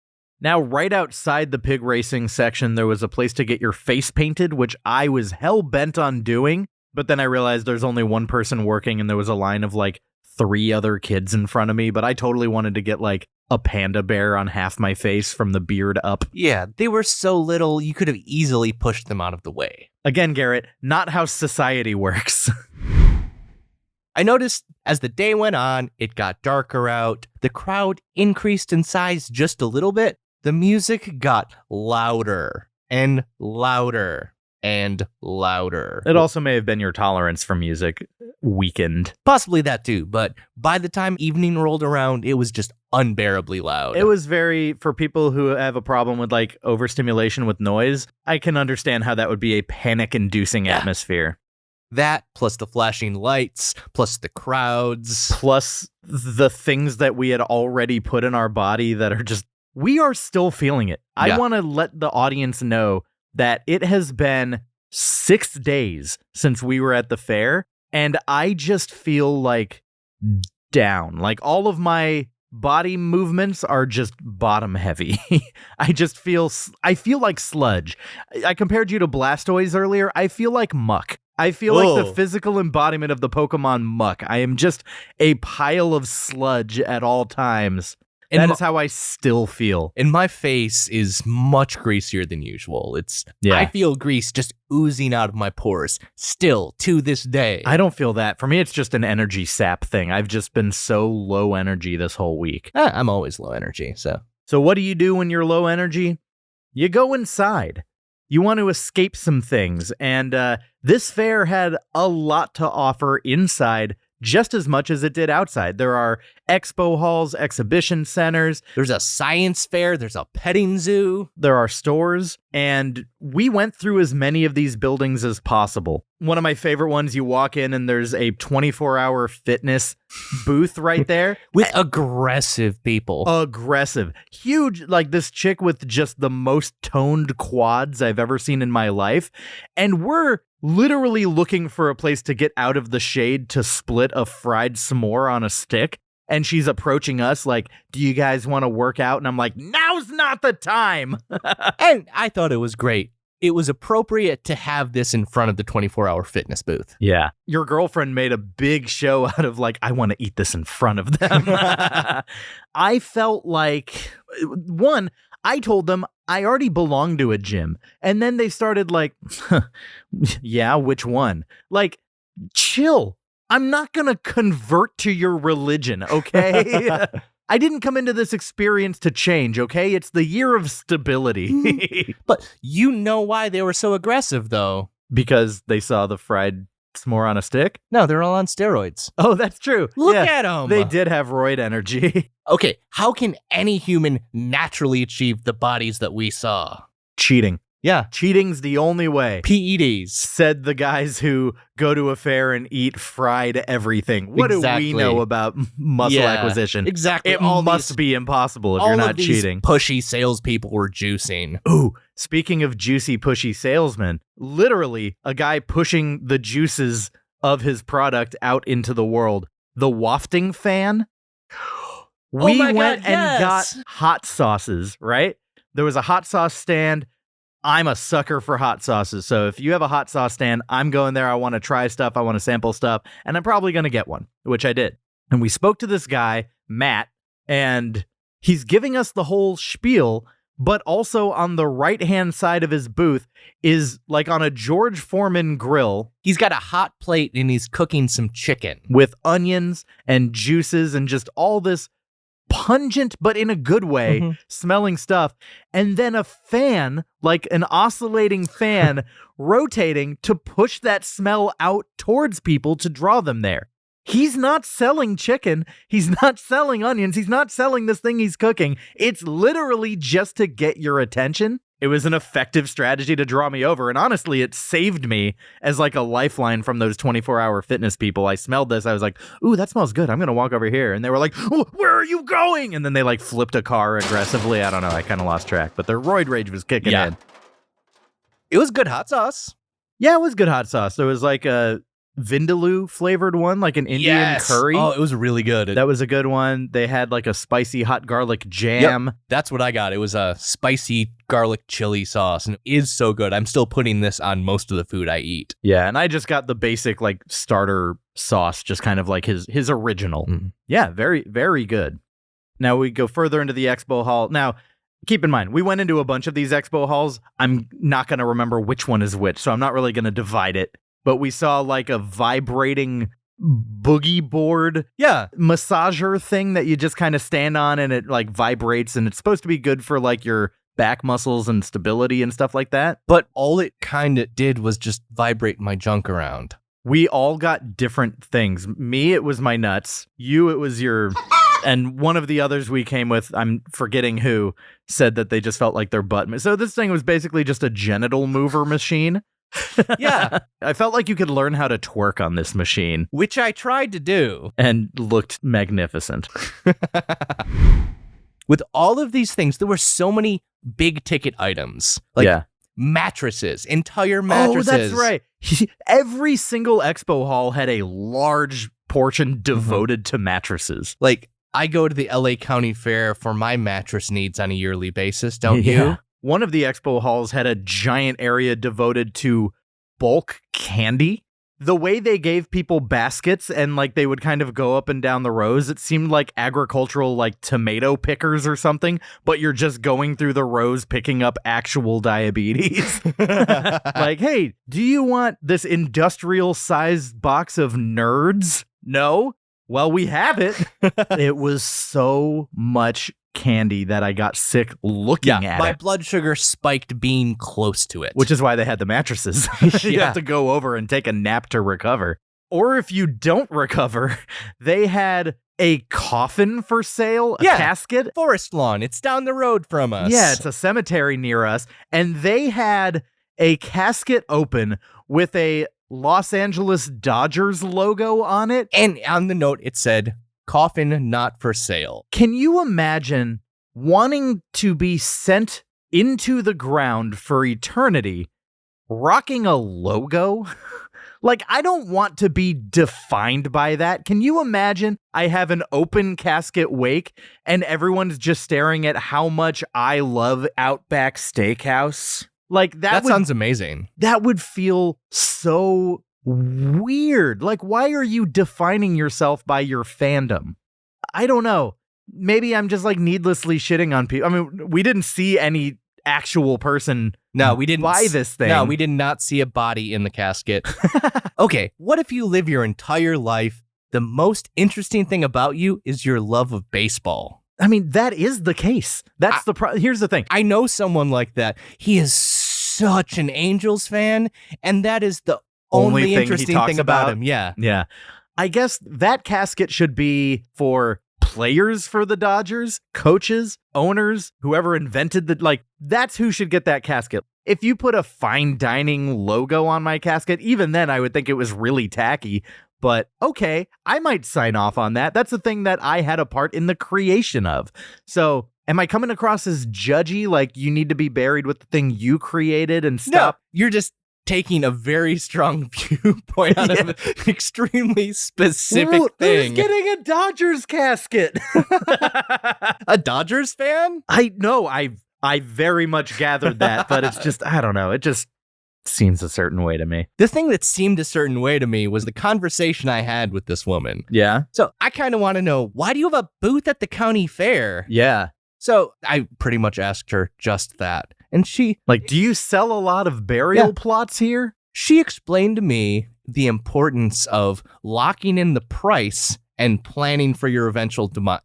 Now, right outside the pig racing section, there was a place to get your face painted, which I was hell-bent on doing. But then I realized there's only one person working, and there was a line of, like, 3 other kids in front of me. But I totally wanted to get, like, a panda bear on half my face from the beard up. Yeah, they were so little, you could have easily pushed them out of the way. Again, Garrett, not how society works. I noticed as the day went on, it got darker out. The crowd increased in size just a little bit. The music got louder and louder and louder. It also may have been your tolerance for music weakened. Possibly that too, but by the time evening rolled around, it was just unbearably loud. It was for people who have a problem with like overstimulation with noise, I can understand how that would be a panic-inducing atmosphere. That, plus the flashing lights, plus the crowds. Plus the things that we had already put in our body that are just, we are still feeling it. I want to let the audience know that it has been 6 days since we were at the fair, and I just feel like down. Like all of my body movements are just bottom heavy. I feel like sludge. I compared you to Blastoise earlier. I feel like muck. I feel like the physical embodiment of the Pokemon muck. I am just a pile of sludge at all times. And that is how I still feel. And my face is much greasier than usual. I feel grease just oozing out of my pores still to this day. I don't feel that. For me, it's just an energy sap thing. I've just been so low energy this whole week. I'm always low energy, so. So what do you do when you're low energy? You go inside. You want to escape some things. And this fair had a lot to offer inside just as much as it did outside. There are expo halls, exhibition centers. There's a science fair. There's a petting zoo. There are stores. And we went through as many of these buildings as possible. One of my favorite ones, you walk in and there's a 24-hour fitness booth right there. With aggressive people. Aggressive. Huge, like this chick with just the most toned quads I've ever seen in my life. And we're literally looking for a place to get out of the shade to split a fried s'more on a stick. And she's approaching us like, do you guys want to work out? And I'm like, now's not the time. And I thought it was great. It was appropriate to have this in front of the 24-hour fitness booth. Yeah. Your girlfriend made a big show out of like, I want to eat this in front of them. I felt like, one, I told them I already belonged to a gym. And then they started like, yeah, which one? Like, chill. I'm not going to convert to your religion, okay? I didn't come into this experience to change, okay? It's the year of stability. But you know why they were so aggressive, though. Because they saw the fried s'more on a stick? No, they're all on steroids. Oh, that's true. Look at them. They did have roid energy. Okay, how can any human naturally achieve the bodies that we saw? Cheating. Yeah. Cheating's the only way. PEDs. Said the guys who go to a fair and eat fried everything. What do we know about muscle acquisition? Exactly. It must be impossible if you're not cheating. Pushy salespeople were juicing. Ooh, speaking of juicy, pushy salesmen, literally a guy pushing the juices of his product out into the world. The wafting fan. We went and got hot sauces, right? There was a hot sauce stand. I'm a sucker for hot sauces. So if you have a hot sauce stand, I'm going there. I want to try stuff. I want to sample stuff. And I'm probably going to get one, which I did. And we spoke to this guy, Matt, and he's giving us the whole spiel. But also on the right-hand side of his booth is like on a George Foreman grill. He's got a hot plate and he's cooking some chicken. With onions and juices and just all this pungent, but in a good way, smelling stuff. And then a fan, like an oscillating fan, rotating to push that smell out towards people to draw them there. He's not selling chicken. He's not selling onions. He's not selling this thing he's cooking. It's literally just to get your attention. It was an effective strategy to draw me over. And honestly, it saved me as like a lifeline from those 24-hour fitness people. I smelled this. I was like, ooh, that smells good. I'm going to walk over here. And they were like, oh, where are you going? And then they like flipped a car aggressively. I don't know. I kind of lost track. But their roid rage was kicking in. It was good hot sauce. Yeah, it was good hot sauce. There was like a Vindaloo flavored one, like an Indian curry. Oh, it was really good. That was a good one. They had like a spicy hot garlic jam. Yep, that's what I got. It was a spicy garlic chili sauce, and it is so good. I'm still putting this on most of the food I eat. Yeah, and I just got the basic like starter sauce, just kind of like his original. Yeah, very, very good. Now we go further into the expo hall. Now, keep in mind, we went into a bunch of these expo halls. I'm not going to remember which one is which, so I'm not really going to divide it. But we saw like a vibrating boogie board massager thing that you just kind of stand on and it like vibrates, and it's supposed to be good for like your back muscles and stability and stuff like that. But all it kind of did was just vibrate my junk around. We all got different things. Me, it was my nuts. You, it was your... And one of the others we came with, I'm forgetting who, said that they just felt like their butt. So this thing was basically just a genital mover machine. Yeah. I felt like you could learn how to twerk on this machine. Which I tried to do. And looked magnificent. With all of these things, there were so many big ticket items. Like mattresses, entire mattresses. Oh, that's right. Every single expo hall had a large portion devoted to mattresses. Like I go to the LA County Fair for my mattress needs on a yearly basis, don't you? One of the expo halls had a giant area devoted to bulk candy. The way they gave people baskets and like they would kind of go up and down the rows, it seemed like agricultural like tomato pickers or something, but you're just going through the rows picking up actual diabetes. Like, hey, do you want this industrial sized box of nerds? No? Well, we have it. It was so much candy that I got sick looking at my it. blood sugar spiked being close to it. Which is why they had the mattresses. You Yeah. have to go over and take a nap to recover. Or if you don't recover, they had a coffin for sale, a casket. Forest Lawn, it's down the road from us. Yeah, it's a cemetery near us. And they had a casket open with a Los Angeles Dodgers logo on it. And on the note, it said, coffin not for sale. Can you imagine wanting to be sent into the ground for eternity, rocking a logo? Like, I don't want to be defined by that. Can you imagine I have an open casket wake and everyone's just staring at how much I love Outback Steakhouse? Like, That sounds amazing. That would feel so weird. Like, why are you defining yourself by your fandom? I don't know. Maybe I'm just like needlessly shitting on people. I mean, we didn't see any actual person we didn't buy this thing. No, we did not see a body in the casket. Okay, what if you live your entire life? The most interesting thing about you is your love of baseball. I mean, that is the case. That's here's the thing. I know someone like that. He is such an Angels fan, and that is the only thing he interesting talks thing about about? him. Yeah. Yeah. I guess that casket should be for players for the Dodgers, coaches, owners, whoever invented that's who should get that casket. If you put a fine dining logo on my casket, even then I would think it was really tacky. But okay, I might sign off on that. That's the thing that I had a part in the creation of. So am I coming across as judgy, like you need to be buried with the thing you created and stop? No, you're just taking a very strong viewpoint on an extremely specific thing. Who's getting a Dodgers casket? A Dodgers fan? I know. I very much gathered that, but it's just, I don't know. It just seems a certain way to me. The thing that seemed a certain way to me was the conversation I had with this woman. Yeah. So I kind of want to know, why do you have a booth at the county fair? Yeah. So I pretty much asked her just that. And she... Like, do you sell a lot of burial plots here? She explained to me the importance of locking in the price and planning for your eventual demise.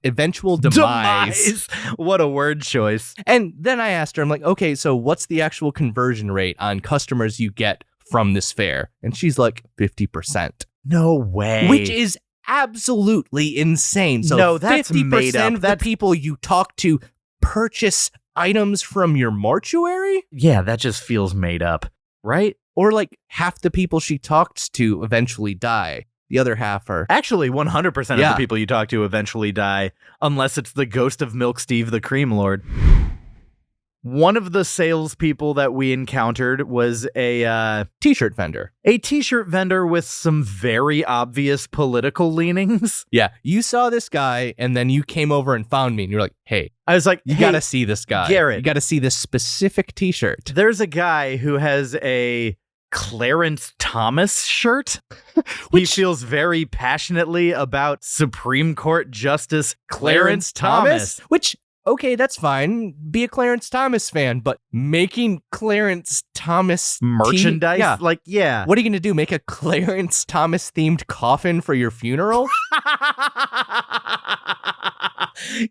What a word choice. And then I asked her, I'm like, okay, so what's the actual conversion rate on customers you get from this fair? And she's like, 50%. No way. Which is absolutely insane. So no, that's 50% made up. of the people you talk to purchase items from your mortuary? Yeah, that just feels made up, right? Or like half the people she talks to eventually die. The other half are... Actually, 100% of the people you talk to eventually die, unless it's the ghost of Milk Steve the Cream Lord. One of the salespeople that we encountered was a t-shirt vendor. A t-shirt vendor with some very obvious political leanings. Yeah, you saw this guy, and then you came over and found me, and you're like, hey, I was like, you gotta see this guy. Garrett. You gotta see this specific t-shirt. There's a guy who has a Clarence Thomas shirt. He feels very passionately about Supreme Court Justice Clarence Thomas. Which, okay, that's fine. Be a Clarence Thomas fan, but making Clarence Thomas merchandise? Yeah. Like, yeah. What are you going to do? Make a Clarence Thomas themed coffin for your funeral?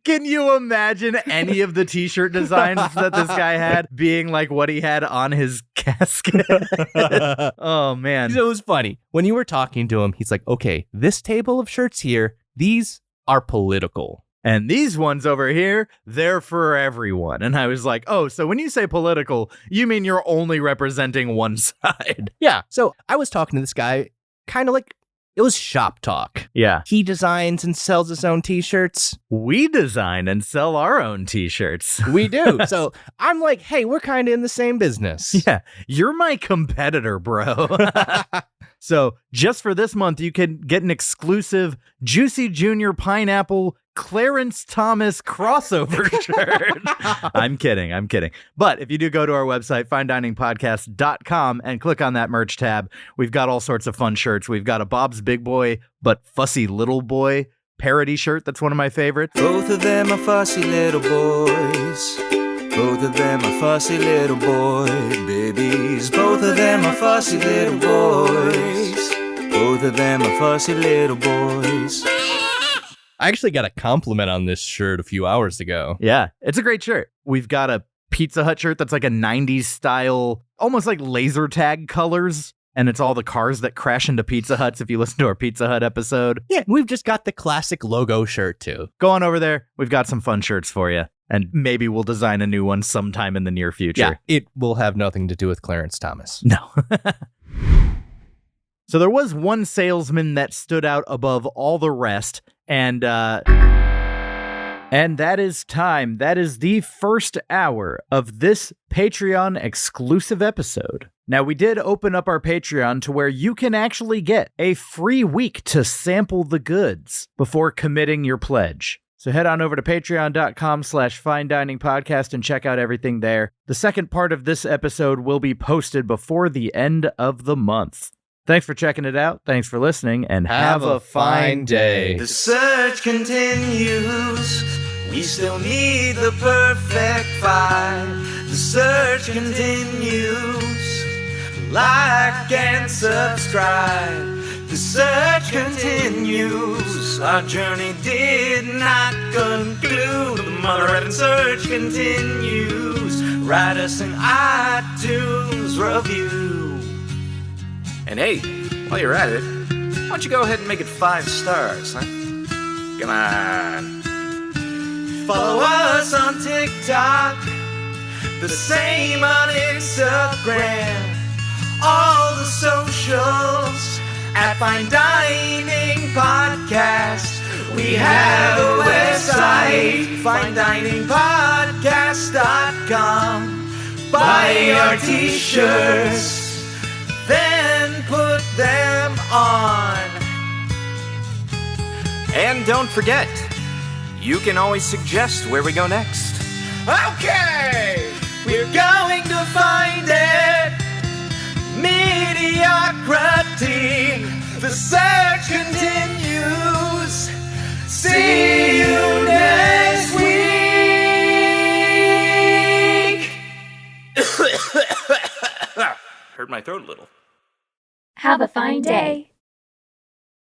Can you imagine any of the t-shirt designs that this guy had being like what he had on his casket? Oh, man. It was funny. When you were talking to him, he's like, okay, this table of shirts here, these are political. And these ones over here, they're for everyone. And I was like, oh, so when you say political, you mean you're only representing one side? Yeah. So I was talking to this guy, kind of like, it was shop talk. Yeah. He designs and sells his own t-shirts. We design and sell our own t-shirts. We do. So I'm like, hey, we're kind of in the same business. Yeah. You're my competitor, bro. So just for this month, you can get an exclusive Juicy Junior Pineapple Clarence Thomas crossover shirt. I'm kidding. But if you do go to our website, finediningpodcast.com, and click on that merch tab, we've got all sorts of fun shirts. We've got a Bob's Big Boy, but Fussy Little Boy parody shirt. That's one of my favorites. Both of them are fussy little boys. Both of them are fussy little boy babies. Both of them are fussy little boys. Both of them are fussy little boys. I actually got a compliment on this shirt a few hours ago. Yeah, it's a great shirt. We've got a Pizza Hut shirt that's like a 90s style, almost like laser tag colors. And it's all the cars that crash into Pizza Huts if you listen to our Pizza Hut episode. Yeah, we've just got the classic logo shirt too. Go on over there. We've got some fun shirts for you. And maybe we'll design a new one sometime in the near future. Yeah, it will have nothing to do with Clarence Thomas. No. So there was one salesman that stood out above all the rest, and that is time. That is the first hour of this Patreon exclusive episode. Now, we did open up our Patreon to where you can actually get a free week to sample the goods before committing your pledge. So head on over to patreon.com/finediningpodcast and check out everything there. The second part of this episode will be posted before the end of the month. Thanks for checking it out. Thanks for listening, and have a fine day. The search continues. We still need the perfect five. The search continues. Like and subscribe. The search continues. Our journey did not conclude. The mother effing search continues. Write us an iTunes review. And hey, while you're at it, why don't you go ahead and make it 5 stars, huh? Come on. Follow us on TikTok, the same on Instagram, all the socials at Fine Dining Podcast. We have a website, finediningpodcast.com. Buy our t-shirts, then put them on. And don't forget, you can always suggest where we go next. Okay, we're going to find it. Mediocrity. The search continues. See you next week. Hurt my throat a little. Have a fine day.